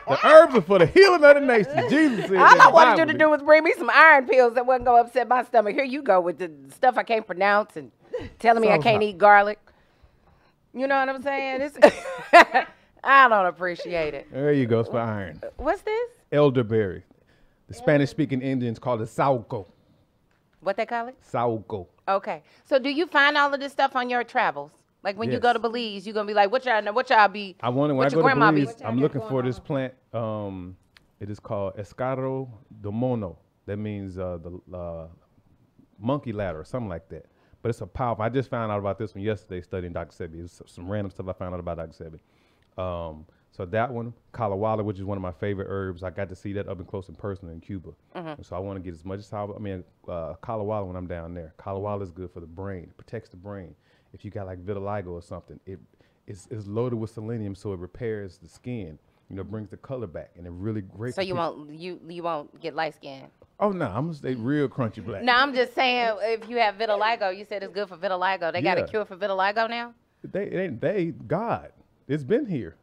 The herbs are for the healing of the nation. Jesus said All I that wanted you to Bible, do was bring me some iron pills that wasn't going to upset my stomach. Here you go with the stuff I can't pronounce and telling me I can't eat garlic. You know what I'm saying? I don't appreciate it. There you go. It's for iron. What's this? Elderberry. The Spanish-speaking Indians call it sauco. What they call it? Sauco. Okay. So do you find all of this stuff on your travels? Like when you go Yes. to Belize, you're going to be like, what y'all be? I wonder when what I your go to grandma Belize, be? I'm looking for this plant. It is called Escaro de Mono. That means the monkey ladder or something like that. But it's a powerful. I just found out about this one yesterday studying Dr. Sebi. It was some random stuff I found out about Dr. Sebi. So that one, Kalawala, which is one of my favorite herbs. I got to see that up and close and personal in Cuba. And so I want to get as much as Kalawala when I'm down there. Kalawala is good for the brain. It protects the brain. If you got like vitiligo or something, it's loaded with selenium, so it repairs the skin. You know, brings the color back, and it really great. So for you people. won't get light skin. Oh no, I'm gonna stay real crunchy black. No, I'm just saying if you have vitiligo, you said it's good for vitiligo. They got a Yeah. cure for vitiligo now? They God, it's been here.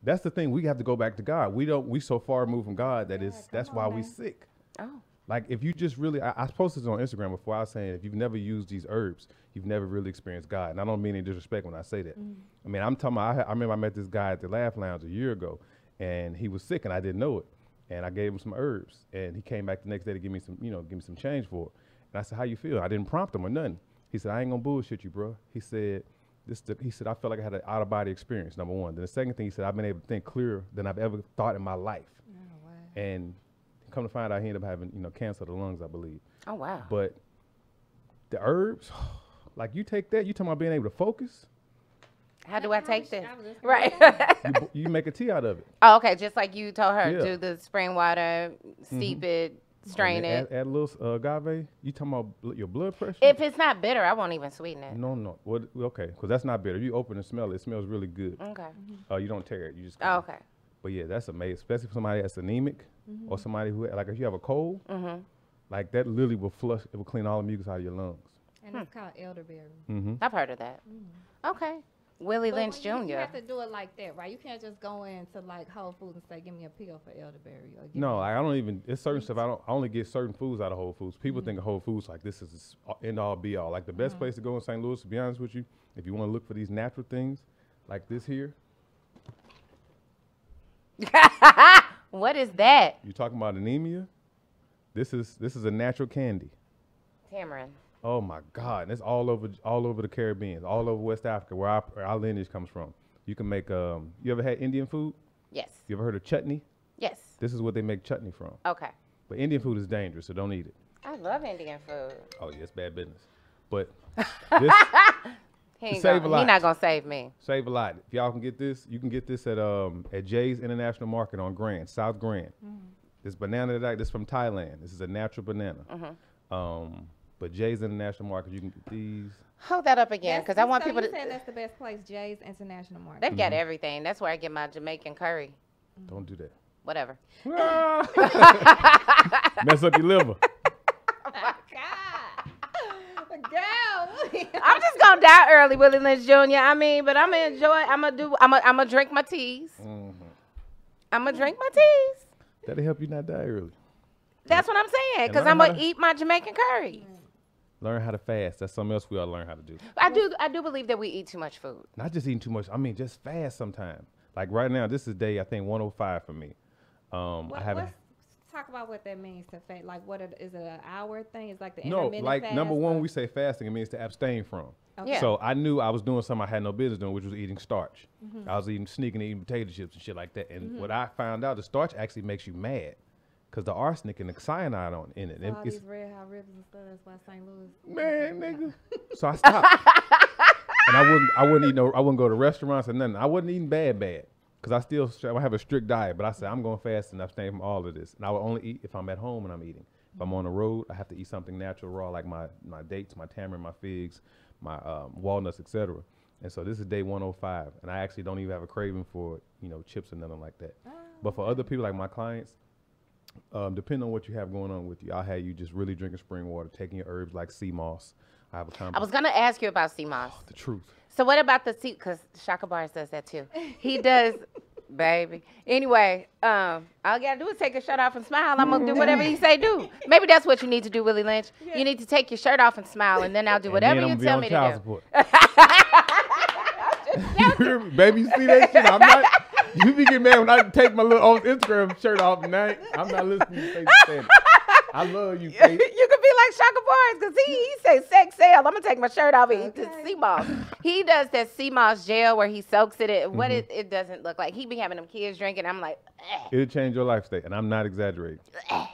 That's the thing. We have to go back to God. We so far removed from God that's why we sick. Oh. Like if you just really, I posted this on Instagram before. I was saying if you've never used these herbs, you've never really experienced God. And I don't mean any disrespect when I say that. I mean I'm talking about. I remember I met this guy at the Laugh Lounge a year ago, and he was sick, and I didn't know it. And I gave him some herbs, and he came back the next day to give me some change for it. And I said, "How you feel?" I didn't prompt him or nothing. He said, "I ain't gonna bullshit you, bro." He said, I felt like I had an out of body experience. Number one. Then the second thing he said, I've been able to think clearer than I've ever thought in my life. Oh, wow. And come to find out, he ended up having cancer of the lungs, I believe. Oh, wow. But the herbs, like you take that, you talking about being able to focus. How do I take this? I was listening. Right. You make a tea out of it. Oh, okay. Just like you told her, Yeah. do the spring water, steep it, strain And it. Add a little agave. You talking about your blood pressure? If it's not bitter, I won't even sweeten it. No. What? Okay, because that's not bitter. You open and smell it. It smells really good. Okay. You don't tear it. You just. Oh, okay. But yeah, that's amazing, especially for somebody that's anemic or somebody who, like, if you have a cold, like that literally will flush. It will clean all the mucus out of your lungs. And it's called elderberry. I've heard of that. Okay. Willie But Lynch when you Jr. have to do it like that, right? You can't just go into like Whole Foods and say, "Give me a pill for elderberry." Or give No, me I don't even. It's certain stuff. I only get certain foods out of Whole Foods. People think of Whole Foods like this is end all be all. Like the best place to go in St. Louis, to be honest with you, if you want to look for these natural things, like this here. What is that? You talking about anemia? This is a natural candy. Tamarind. Oh my God! And it's all over the Caribbean, all over West Africa, where our lineage comes from. You can make you ever had Indian food? Yes. You ever heard of chutney? Yes. This is what they make chutney from. Okay. But Indian food is dangerous, so don't eat it. I love Indian food. Oh yeah, it's bad business. But this He Save a lot. not gonna save me. save a lot. If y'all can get this, you can get this at Jay's International Market on Grand, South Grand. This banana this from Thailand. This is a natural banana. But Jay's International Market, you can get these. Hold that up again, because I want people you to. said that's the best place, Jay's International Market. They've got everything. That's where I get my Jamaican curry. Don't do that. Whatever. Mess up your liver. I'm just gonna die early, Willie Lynch Jr. I mean, but I'm gonna enjoy. I'm gonna drink my teas. I'm gonna drink my teas. That'll help you not die early. That's what I'm saying, because learn I'm how gonna to- eat my Jamaican curry. Learn how to fast. That's something else we ought to learn how to do. I do believe that we eat too much food. Not just eating too much. I mean, just fast sometime. Like right now, this is day, I think, 105 for me. I haven't. Let's talk about what that means to fast. Like, is it an hour thing? It's like the No, intermittent like fast, number one, or- when we say fasting, it means to abstain from. Okay. Yeah. So I knew I was doing something I had no business doing, which was eating starch. I was sneaking eating potato chips and shit like that. And what I found out, the starch actually makes you mad because the arsenic and the cyanide in it. So And all it's, these red hot rivers and stuff. That's why St. Louis. man, nigga. So I stopped. And I wouldn't go to restaurants or nothing. I wasn't eating bad. Because I have a strict diet, but I said I'm going fast and abstain from all of this. And I will only eat if I'm at home and I'm eating. If I'm on the road, I have to eat something natural, raw, like my dates, my tamarind, my figs, my walnuts, etc. And so this is day 105, and I actually don't even have a craving for chips or nothing like that. But for other people, like my clients, Depending on what you have going on with you, I'll have you just really drinking spring water, taking your herbs like sea moss. I have a I was gonna ask you about sea moss. the truth. So what about the sea? Because Shaka Bars does that too. He does, baby. Anyway, all I gotta do is take your shirt off and smile. I'm gonna do whatever he say do. Maybe that's what you need to do, Willie Lynch. You need to take your shirt off and smile, and then I'll do whatever you tell me to do. Baby, you see that shit? I'm not. You be getting mad when I take my little old Instagram shirt off, and I'm not listening to Faith Standard. I love you, Faith. You could be like Shaka Bars, because he say sex sale. I'm gonna take my shirt off and eat the sea moss. He does that sea moss gel where he soaks it. What it doesn't look like. He be having them kids drinking. I'm like, It'll change your life state, and I'm not exaggerating.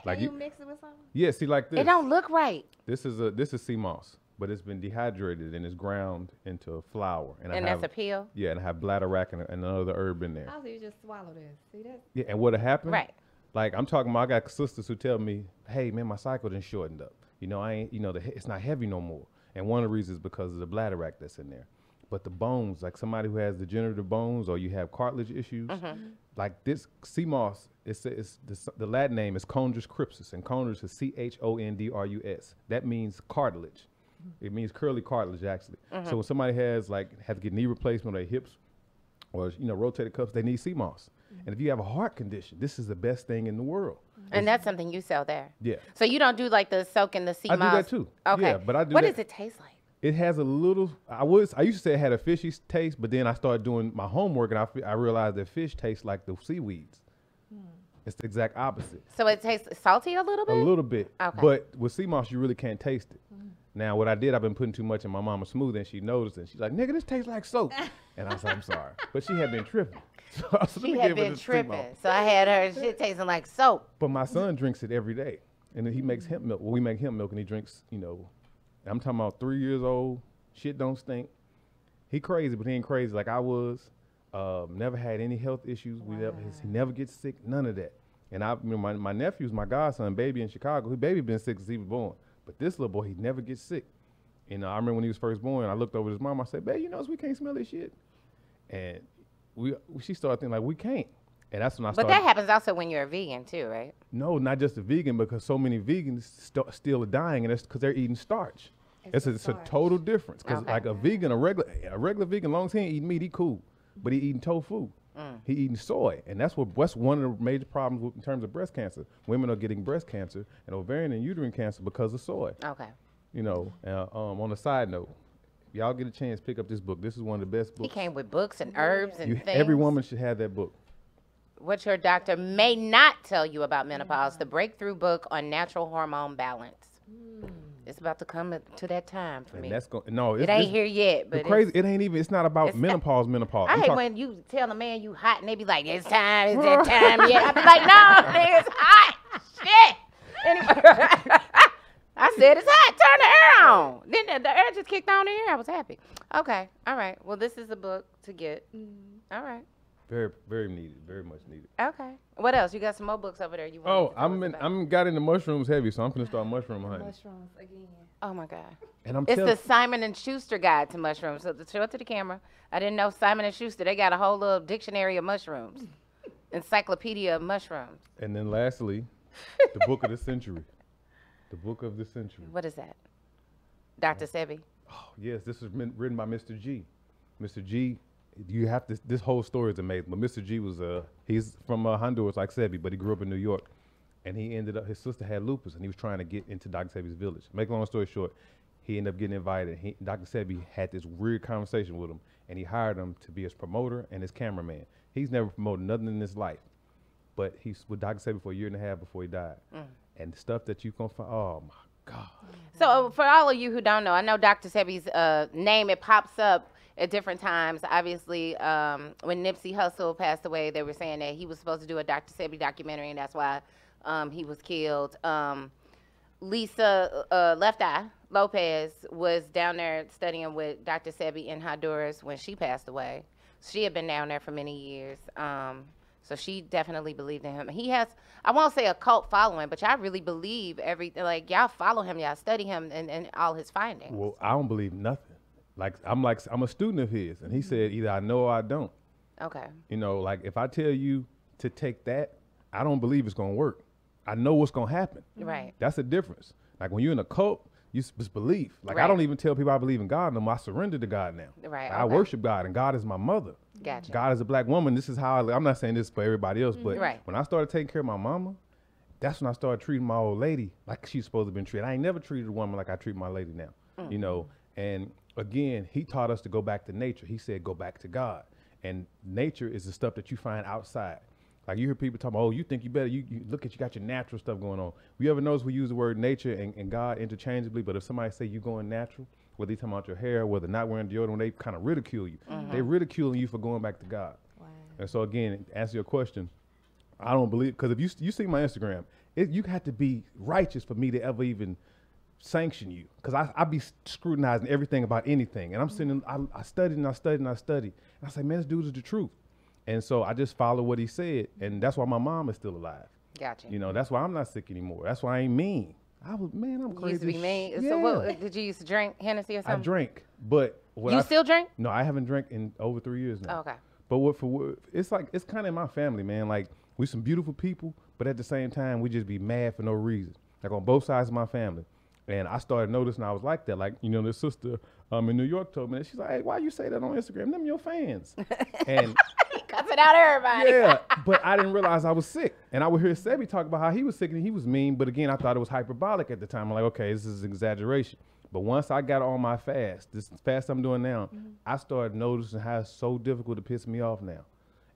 Like Can you mix it with something? yeah, see like this. it don't look right. This is sea moss, but it's been dehydrated and it's ground into a flour. And I that's have, a pill? Yeah, and I have bladderwrack and another herb in there. Oh, so you just swallow this. See that? Yeah, and what'll happen? Right. Like I'm talking about, I got sisters who tell me, "Hey, man, my cycle done shortened up. You know, I ain't, you know, it's not heavy no more." And one of the reasons is because of the bladderwrack that's in there. But the bones, like somebody who has degenerative bones or you have cartilage issues, like this sea moss, the Latin name is Chondrus crypsis, and Chondrus is Chondrus. That means cartilage. It means curly cartilage, actually. So when somebody has to get knee replacement or their hips or rotated cuffs, they need sea moss. And if you have a heart condition, this is the best thing in the world. And that's something you sell there. Yeah. So you don't do like the soak in the sea moss? I do that too. Okay. Yeah, but I do What that. does it taste like? It has a little. I used to say it had a fishy taste, but then I started doing my homework and I realized that fish tastes like the seaweeds. It's the exact opposite. So it tastes salty a little bit? A little bit. Okay. But with sea moss, you really can't taste it. Now, what I did, I've been putting too much in my mama's smoothie, and she noticed, and she's like, "Nigga, this tastes like soap." And I was like, "I'm sorry," but she had been tripping. So I said, "Let She me had give her been the sea moss." tripping. So I had her shit tasting like soap. But my son drinks it every day, and then he makes hemp milk. Well, we make hemp milk, and he drinks. I'm talking about 3 years old. Shit don't stink. He crazy, but he ain't crazy like I was. Never had any health issues. He never gets sick. None of that. And my nephew's my godson, baby in Chicago. His baby been sick since he was born. But this little boy, he never gets sick. I remember when he was first born, I looked over at his mom. I said, "Babe, we can't smell this shit." And she started thinking like, we can't. And that's when I started. But that happens also when you're a vegan too, right? No, not just a vegan, because so many vegans still are dying, and that's because they're eating starch. It's a total difference. Because like a vegan, a regular vegan, as long as he ain't eating meat, he cool. But he eating tofu. He eating soy. And that's one of the major problems in terms of breast cancer. Women are getting breast cancer and ovarian and uterine cancer because of soy. Okay. On a side note, if y'all get a chance, pick up this book. This is one of the best books. He came with books and herbs and things. Every woman should have that book. What your doctor may not tell you about menopause, the breakthrough book on natural hormone balance. It's about to come to that time for me. It ain't here yet, but it's not about menopause. I hate when you tell a man you hot and they be like, "It's time, it's that time yet." I be like, "No, it's hot." Shit. Anyway, I said it's hot. Turn the air on. Then the air just kicked on the air. I was happy. Okay. All right. Well, this is a book to get. All right. Very, very needed. Very much needed. Okay. What else? You got some more books over there you want to tell us about? I'm got into mushrooms heavy, so I'm gonna start mushroom hunting. Mushrooms again. Oh my God. And It's the Simon and Schuster guide to mushrooms. So show it to the camera. I didn't know Simon and Schuster, they got a whole little dictionary of mushrooms. Encyclopedia of mushrooms. And then lastly, the book of the century. The book of the century. What is that? Dr. Sebi. Oh, yes, this was written by Mr. G. Mr. G, this whole story is amazing. But Mr. G he's from Honduras like Sebi, but he grew up in New York. And his sister had lupus, and he was trying to get into Dr. Sebi's village. Make a long story short, he ended up getting invited. Dr. Sebi had this weird conversation with him, and he hired him to be his promoter and his cameraman. He's never promoted nothing in his life, but he's with Dr. Sebi for a year and a half before he died. And the stuff that you gonna find, oh my God. So for all of you who don't know, I know Dr. Sebi's name, it pops up at different times. Obviously, when Nipsey Hussle passed away, they were saying that he was supposed to do a Dr. Sebi documentary, and that's why he was killed. Lisa Left Eye Lopez was down there studying with Dr. Sebi in Honduras when she passed away. She had been down there for many years. So she definitely believed in him. He has, I won't say a cult following, but y'all really believe everything. Like, y'all follow him, y'all study him and all his findings. Well, I don't believe nothing. I'm a student of his, and he said either I know or I don't. Okay. Like if I tell you to take that, I don't believe it's gonna work. I know what's gonna happen. Right. That's the difference. Like when you're in a cult, it's belief. Like I Right. don't even tell people I believe in God no more. I surrender to God now. Right, I okay. worship God, and God is my mother. Gotcha. God is a black woman. This is how I'm not saying this for everybody else, but Right. when I started taking care of my mama, that's when I started treating my old lady like she's supposed to be treated. I ain't never treated a woman like I treat my lady now. You know, and again, he taught us to go back to nature. He said, go back to God. And nature is the stuff that you find outside. Like you hear people talking, oh, you think you better, you look at, you got your natural stuff going on. You ever notice we use the word nature and God interchangeably, but if somebody say you going natural, whether they talking about your hair, whether not wearing deodorant, they kind of ridicule you. They ridiculing you for going back to God. Wow. And so again, to answer your question, I don't believe, because if you see my Instagram, you have to be righteous for me to ever even sanction you, because I be scrutinizing everything about anything, and I'm sitting, I studied and I studied and I studied, and I say, man, this dude is the truth. And so I just follow what he said, and that's why my mom is still alive. Gotcha. You know, that's why I'm not sick anymore. That's why I ain't mean. I'm You crazy. used to be as mean. sh- So Yeah. what, did you used to drink Hennessy or I something? drink, but what You I, still drink? No, I haven't drank in over 3 years now. Oh, okay. But it's like, it's kind of in my family, man. Like, we some beautiful people, but at the same time, we just be mad for no reason. Like on both sides of my family. And I started noticing I was like that. Like, you know, this sister in New York told me that. She's like, hey, why you say that on Instagram? Them your fans. And Cussing out everybody. yeah, but I didn't realize I was sick. And I would hear Sebi talk about how he was sick and he was mean. But again, I thought it was hyperbolic at the time. I'm like, okay, this is exaggeration. But once I got on my fast, this fast I'm doing now, I started noticing how it's so difficult to piss me off now.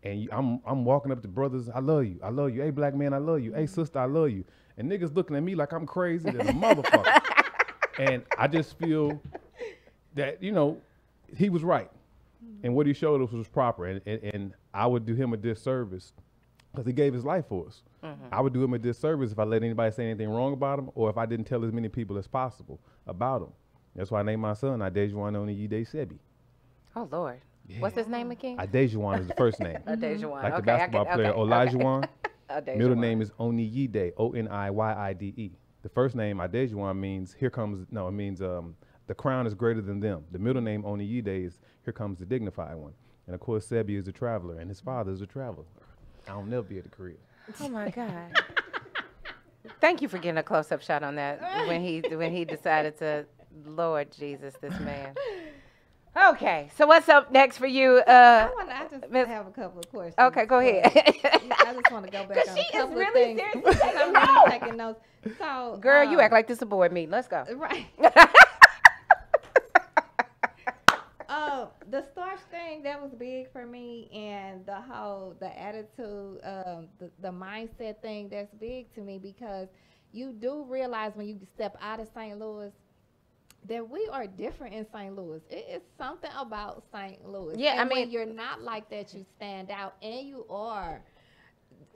And I'm walking up to brothers, I love you. I love you. Hey, black man, I love you. Hey, sister, I love you. And niggas looking at me like I'm crazy than a motherfucker. And I just feel that, you know, he was right. And what he showed us was proper. And I would do him a disservice because he gave his life for us. I would do him a disservice if I let anybody say anything wrong about him or if I didn't tell as many people as possible about him. That's why I named my son Adejuan Oniyide Sebi. Oh, Lord. Yeah. What's his name again? Adejuan is the first name. Adejuan. Like the Okay, basketball player Olajuwon. Adejuan. Middle name is Oniyide, Oniyide. The first name Adejuan means it means the crown is greater than them. The middle name Oniyide is here comes the dignified one. And of course Sebi is a traveler and his father is a traveler. I'll never be at the crib. Oh my God. Thank you for getting a close-up shot on that when he decided to, Lord Jesus, this man. Okay, so what's up next for you? I just Miss- have a couple of questions. Okay, go ahead. I just want to go back on She a is couple really of things. seriously taking I'm notes. really taking notes. So, Girl, you act like this a board meeting. Let's go. right. The starch thing, that was big for me, and the attitude, the mindset thing, that's big to me, because you do realize when you step out of St. Louis that we are different in St. Louis. It's something about St. Louis. Yeah, and I mean, when you're not like that, you stand out, and you are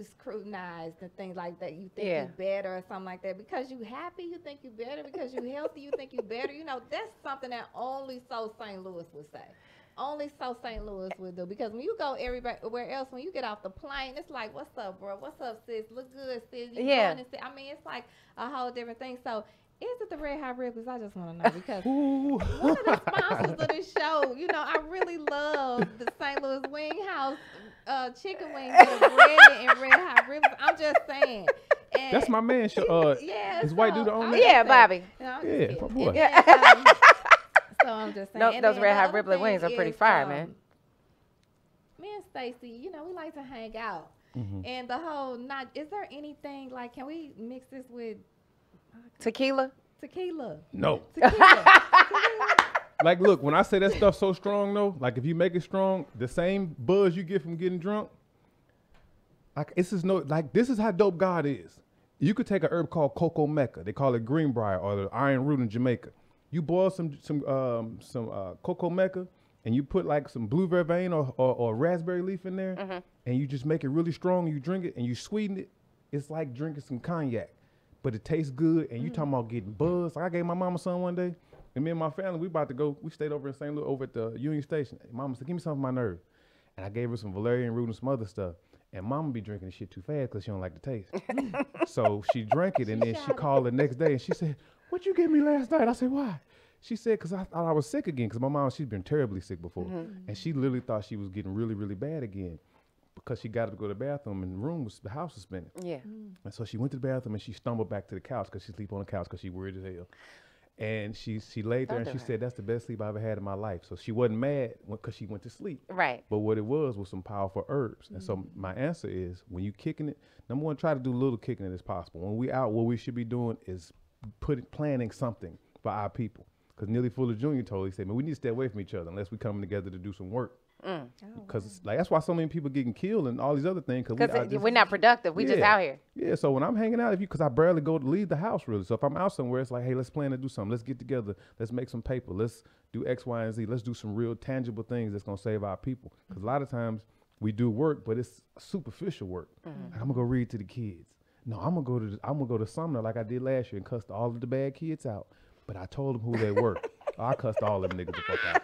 scrutinized and things like that. You think you're better or something like that. Because you happy, you think you're better. Because you healthy, you think you're better. You know, that's something that only so St. Louis would say. Only so St. Louis would do. Because when you go everywhere else, when you get off the plane, it's like, what's up, bro? What's up, sis? Look good, sis. You doing this? I mean, it's like a whole different thing. So, is it the Red Hot Riblets? I just want to know, because one of the sponsors of this show, you know, I really love the St. Louis Wing House chicken wings that are breaded and Red Hot Riblets. I'm just saying. And That's my man. yeah, Is white dude the owner? Yeah, Bobby. Yeah, my boy. So I'm just saying. Those, And those then Red the Hot other Riblet wings are thing pretty is, fire, man. Me and Staci, you know, we like to hang out. Mm-hmm. And the whole is there anything, like, can we mix this with Tequila? tequila? No. Tequila. Like, look, when I say that stuff so strong, though, like if you make it strong, the same buzz you get from getting drunk, like this is how dope God is. You could take an herb called cocoa mecca. They call it greenbrier or the iron root in Jamaica. You boil some cocoa mecca and you put like some blue vervain or raspberry leaf in there, and you just make it really strong. You drink it and you sweeten it. It's like drinking some cognac, but it tastes good. And you talking about getting buzzed. Like I gave my mama some one day, and me and my family, we stayed over in St. Louis over at the Union Station. And mama said, give me something for my nerve. And I gave her some valerian root and some other stuff. And mama be drinking this shit too fast because she don't like the taste. So she drank it, and then she called the next day and she said, what you gave me last night? I said, why? She said, because I thought I was sick again, because my mom, she's been terribly sick before. And she literally thought she was getting really, really bad again. because she got up to go to the bathroom and the house was spinning. Yeah. And so she went to the bathroom and she stumbled back to the couch because she sleep on the couch because she worried as hell. And she laid there and she said, that's the best sleep I ever had in my life. So she wasn't mad because she went to sleep. Right. But what it was some powerful herbs. And so my answer is, when you kicking it, number one, try to do little kicking it as possible. When we out, what we should be doing is planning something for our people. Because Willie Lynch Jr. told, he said, man, we need to stay away from each other unless we come together to do some work. Because like that's why so many people getting killed and all these other things. Because we're not productive. We just out here. Yeah. So when I'm hanging out, because I barely go to leave the house really. So if I'm out somewhere, it's like, hey, let's plan to do something. Let's get together. Let's make some paper. Let's do X, Y, and Z. Let's do some real tangible things that's gonna save our people. Because a lot of times we do work, but it's superficial work. Like, I'm gonna go read to the kids. No, I'm gonna go to Sumner like I did last year and cuss all of the bad kids out. But I told them who they were. I cussed all them niggas the fuck out.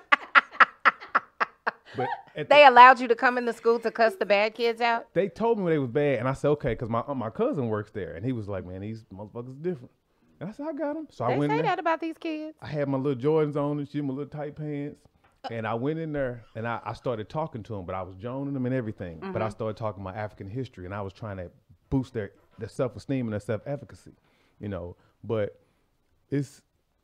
But they allowed you to come into school to cuss the bad kids out? They told me they was bad, and I said, okay, because my cousin works there, and he was like, man, these motherfuckers different. And I said, I got them. So I went in there. They say that about these kids. I had my little Jordans on and shit, my little tight pants, and I went in there, and I started talking to them, but I was joning them and everything. But I started talking my African history, and I was trying to boost their self-esteem and their self-efficacy, you know. But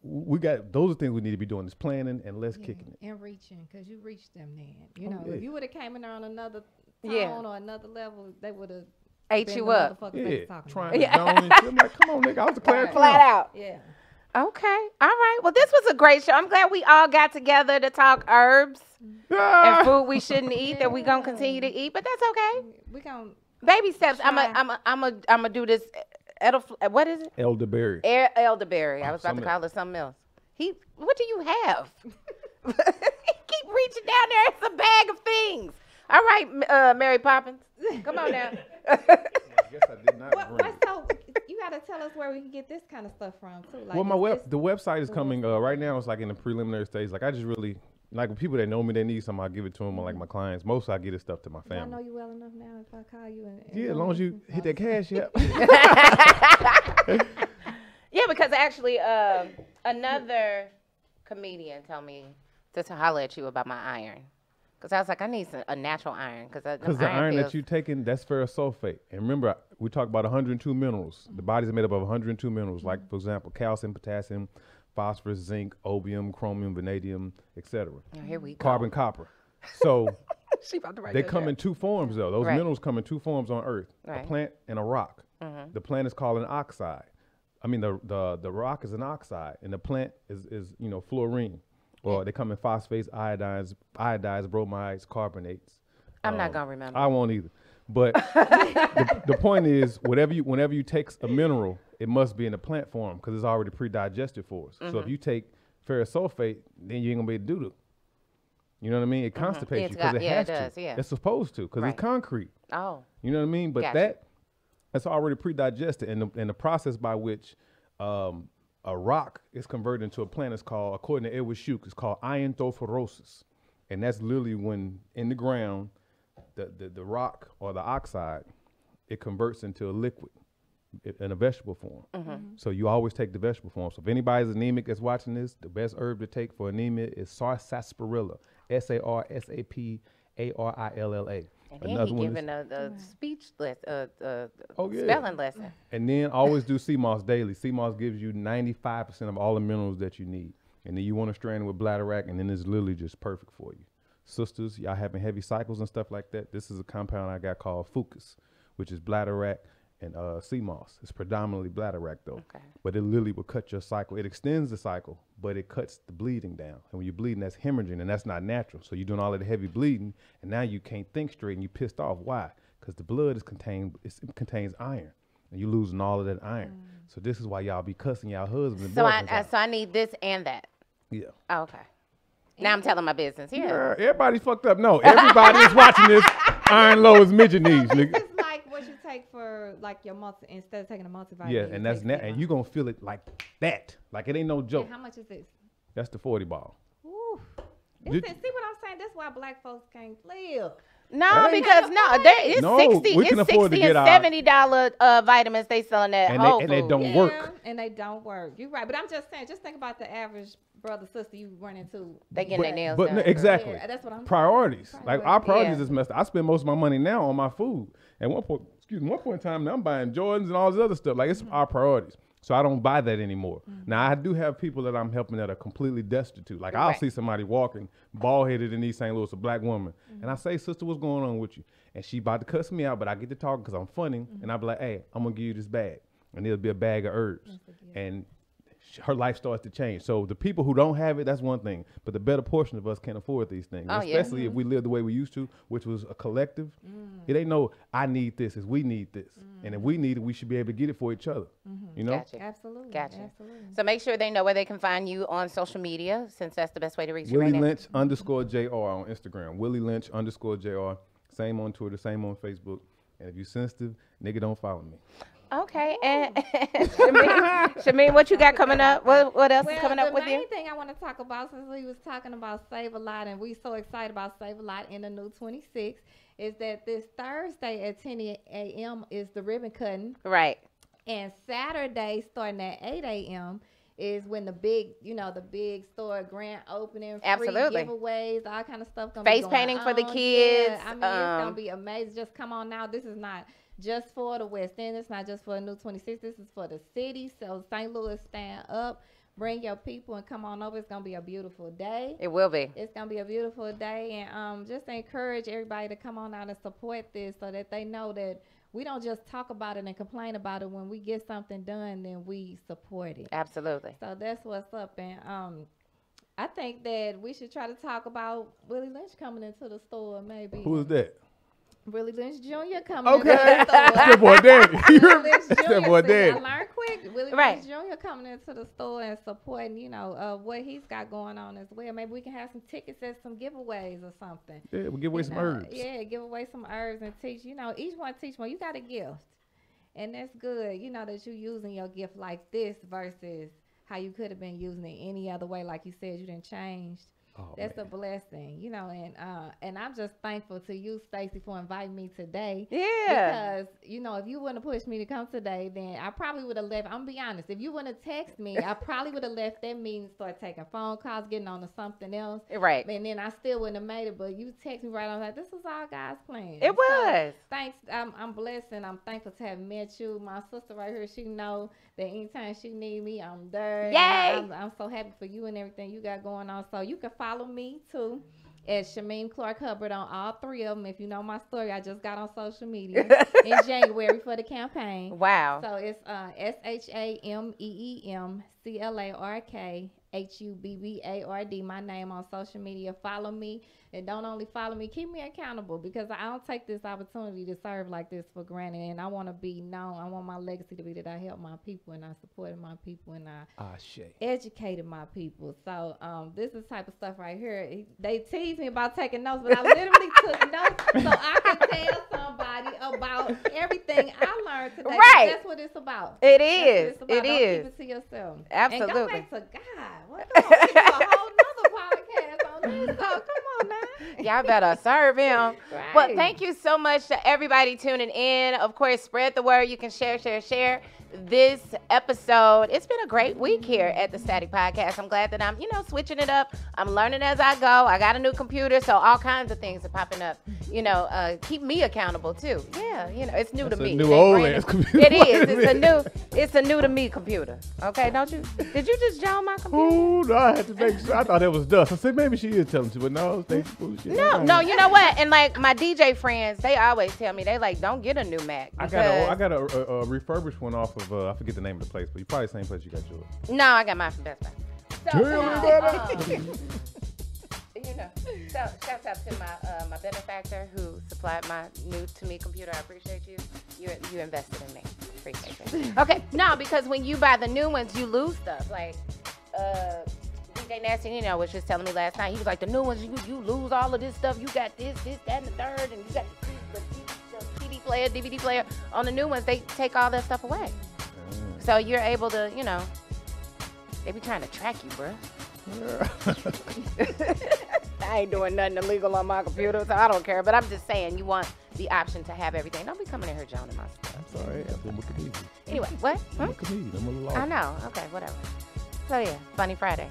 we got those are things we need to be doing, is planning and less kicking it and reaching, because you reached them then. You know, if you would have came in there on another tone or another level, they would have ate you up. Trying to zone and shit. I'm like, come on, nigga, I was a class flat out. Yeah. Okay. All right. Well, this was a great show. I'm glad we all got together to talk herbs and food we shouldn't eat that we gonna continue to eat, but that's okay. We gonna baby steps. I'm do this. What is it? Elderberry. Elderberry. I was about to call it something else. What do you have? Keep reaching down there. It's a bag of things. All right, Mary Poppins. Come on now. I guess I did not bring it. So you got to tell us where we can get this kind of stuff from too. Like, well, the website is coming right now. It's like in the preliminary stage. Like I just really like when people that know me, they need something, I give it to them. Or like my clients, most I get this stuff to my family. I know you well enough now. If I call you, yeah, as long as you hit that cash, yeah. Yeah, because actually, another comedian told me to holler at you about my iron. Because I was like, I need a natural iron. Because the iron that you're taking, that's ferrous sulfate. And remember, we talk about 102 minerals. The body is made up of 102 minerals, like, for example, calcium, potassium, phosphorus, zinc, obium, chromium, vanadium, etc. Oh, here we go. Carbon, copper. So they come down. in two forms, though. Those minerals come in two forms on Earth, a plant and a rock. The plant is called an oxide. I mean, the rock is an oxide, and the plant is fluorine. Or they come in phosphates, iodides, bromides, carbonates. I'm not gonna remember. I won't either. But the point is, whenever you take a mineral, it must be in a plant form because it's already pre-digested for us. So if you take ferrous sulfate, then you ain't gonna be able to do it. You know what I mean? It constipates you because it has to. Yeah. It's supposed to because it's concrete. Oh. You know what I mean? But that's already pre-digested, and the process by which a rock is converted into a plant is called, according to Edward Shoup, it's called iontophoresis. And that's literally when in the ground, the rock or the oxide, it converts into a liquid in a vegetable form. So you always take the vegetable form. So if anybody's anemic that's watching this, the best herb to take for anemia is sarsaparilla, Sarsaparilla. And then he giving a speech lesson, spelling lesson. And then always do sea moss daily. Sea moss gives you 95% of all the minerals that you need. And then you want to strain it with bladderwrack, and then it's literally just perfect for you. Sisters, y'all having heavy cycles and stuff like that, this is a compound I got called fucus, which is bladderwrack and sea moss. It's predominantly bladderwrack though. Okay. But it literally will cut your cycle. It extends the cycle, but it cuts the bleeding down. And when you're bleeding, that's hemorrhaging, and that's not natural. So you're doing all of the heavy bleeding, and now you can't think straight, and you're pissed off. Why? Because the blood it contains iron, and you're losing all of that iron. So this is why y'all be cussing y'all husbands. So I need this and that. Yeah. Oh, okay. Now I'm telling my business. Yeah. Everybody's fucked up. No, everybody is watching this. Iron low is midget knees, nigga. It's like what you take for like your instead of taking a multivitamin. Yeah, and that's and you gonna feel it like that. Like it ain't no joke. And how much is this? That's the 40 ball. Ooh. See what I'm saying? That's why black folks can't live. No, because it's No, 60, we can it's afford to 60 get and our- $70 vitamins they selling at Whole and they Foods. don't work. And they don't work. You're right. But I'm just saying, just think about the average brother, sister you run into. They getting their nails But done. no, exactly. Yeah, that's what I'm Priorities. Like our priorities Yeah. is messed up. I spend most of my money now on my food. At one point in time, now I'm buying Jordans and all this other stuff. Like it's our priorities. So I don't buy that anymore. Now I do have people that I'm helping that are completely destitute. Like I'll Right. see somebody walking, bald headed in East St. Louis, a black woman, and I say, "Sister, what's going on with you?" And she about to cuss me out, but I get to talking because I'm funny, and I be like, "Hey, I'm gonna give you this bag," and it'll be a bag of herbs, and her life starts to change. So the people who don't have it, that's one thing, but the better portion of us can't afford these things, Oh, yeah. especially if we live the way we used to, which was a collective. It ain't no I need this, it's we need this, and if we need it, we should be able to get it for each other. You know. Gotcha. Absolutely. Gotcha. Absolutely. So make sure they know where they can find you on social media, since that's the best way to reach you Willie right now. Lynch _JR on Instagram. Willie Lynch _JR. Same on Twitter, same on Facebook. And if you sensitive, nigga, don't follow me. Okay, and Shameem, what you got coming up? What else is coming up with the you? main thing I want to talk about, since we was talking about Save a Lot, and we so excited about Save a Lot in the new 26, is that this Thursday at 10 a.m. is the ribbon cutting, Right. and Saturday starting at 8 a.m. is when the big store grand opening, Absolutely. free giveaways, all kind of stuff. Gonna Face be going painting for the on. kids, Yeah, I mean, it's gonna be amazing. Just come on now. This is not just for the West End. It's not just for the new 26. This is for the city. So St. Louis, stand up. Bring your people and come on over. It's gonna be a beautiful day. It will be. It's gonna be a beautiful day, and just encourage everybody to come on out and support this, so that they know that we don't just talk about it and complain about it. When we get something done, then we support it. Absolutely. So that's what's up, and I think that we should try to talk about Willie Lynch coming into the store, maybe. Who is that? Willie Lynch Jr. coming Okay. into the store. That's that boy Daddy. You hear me? Willie Lynch That's that Jr. boy See, Daddy. I learned quick. Willie Right. Lynch Jr. coming into the store and supporting, what he's got going on as well. Maybe we can have some tickets at some giveaways or something. Yeah, we'll give away some herbs. Yeah, give away some herbs and teach. Each one teach one. You got a gift, and that's good. That you're using your gift like this versus how you could have been using it any other way. Like you said, you didn't change. Oh, That's man. a blessing, and I'm just thankful to you, Staci, for inviting me today. Yeah. Because, if you wouldn't have pushed me to come today, then I probably would have left. I'm going to be honest. If you wouldn't have texted me, I probably would have left that meeting, start taking phone calls, getting on to something else. Right. And then I still wouldn't have made it. But you text me right on, like, this was all God's plan. It was. Thanks. I'm blessed, and I'm thankful to have met you. My sister right here, she know that anytime she need me, I'm there. Yay! I'm so happy for you and everything you got going on. So you can follow me too at Shameem Clark Hubbard on all three of them. If you know my story, I just got on social media in January for the campaign. Wow. So it's ShameemClark, my name on social media. Follow me, and don't only follow me, keep me accountable, because I don't take this opportunity to serve like this for granted, and I want to be known. I want my legacy to be that I helped my people, and I supported my people, and I educated my people. So this is the type of stuff right here. They tease me about taking notes, but I literally took notes so I could tell somebody about everything I learned today. 'Cause Right. That's what it's about. It That's what is. it's about. It Don't is. Keep it to yourself. Absolutely. And go back to God. What the we do a whole nother podcast on this. So come on now. Y'all better serve him. Right. Well, thank you so much to everybody tuning in. Of course, spread the word. You can share this episode. It's been a great week here at the Static Podcast. I'm glad that I'm, switching it up. I'm learning as I go. I got a new computer, so all kinds of things are popping up. Keep me accountable too. Yeah, it's new That's to a me. new It ain't old brand ass new. computer. It Wait a is. minute. It's a new to me computer. Okay, don't you? Did you just join my computer? Ooh, no, I had to make sure. I thought it was dust. I said maybe she is telling you, but no, they bullshit. No, you know what? And like my DJ friends, they always tell me, they like, don't get a new Mac. I because- got a refurbished one off of I forget the name of the place, but you probably the same place you got yours. No, I got mine from Best Buy. So, so shout out to my benefactor who supplied my new to me computer. I appreciate you. You invested in me. Appreciate it. Okay, no, because when you buy the new ones, you lose stuff. Like DJ Nasty, was just telling me last night. He was like, the new ones, you lose all of this stuff. You got this, that, and the third, and you got the CD player, DVD player. On the new ones, they take all that stuff away. So you're able to, they be trying to track you, bro. I ain't doing nothing illegal on my computer, so I don't care. But I'm just saying, you want the option to have everything. Don't be coming in here, Joan, in my stuff. I'm sorry. I'm a comedian. Anyway, what? I'm a comedian. I'm a law. I know. Okay, whatever. So yeah, Funny Friday.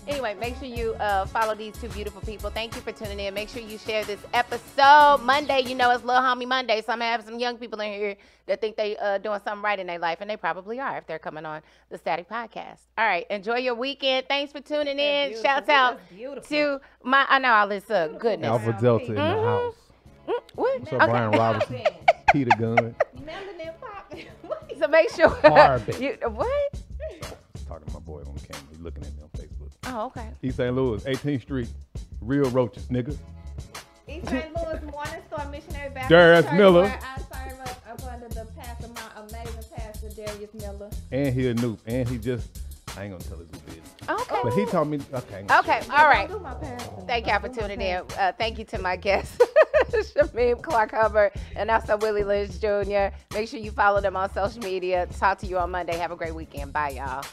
Anyway, make sure you follow these two beautiful people. Thank you for tuning in. Make sure you share this episode. Monday, you know, it's Lil Homie Monday, so I'm going to have some young people in here that think they doing something right in their life, and they probably are if they're coming on the Static Podcast. All right, enjoy your weekend. Thanks for tuning in. Shouts out to my, I know all this goodness. Alpha Delta in the house. What? What's up, Brian Robertson? Peter Gunn. Melanin popping. So make sure. Harvey. What? Talking to my boy on the camera. He's looking at me on Facebook. Oh, okay. East St. Louis, 18th Street. Real roaches, nigga. East St. Louis Morning Star Missionary Baptist Darius Church, Miller. where I serve up under the pastor, my amazing pastor, Darius Miller. And he a noob. And he just, I ain't gonna tell his business. Okay. But he told me, okay. Okay, all right. Don't do my pastor. Thank y'all for tuning in. Thank you to my guest, Shameem Clark Hubbard, and also Willie Lynch Jr. Make sure you follow them on social media. Talk to you on Monday. Have a great weekend. Bye, y'all.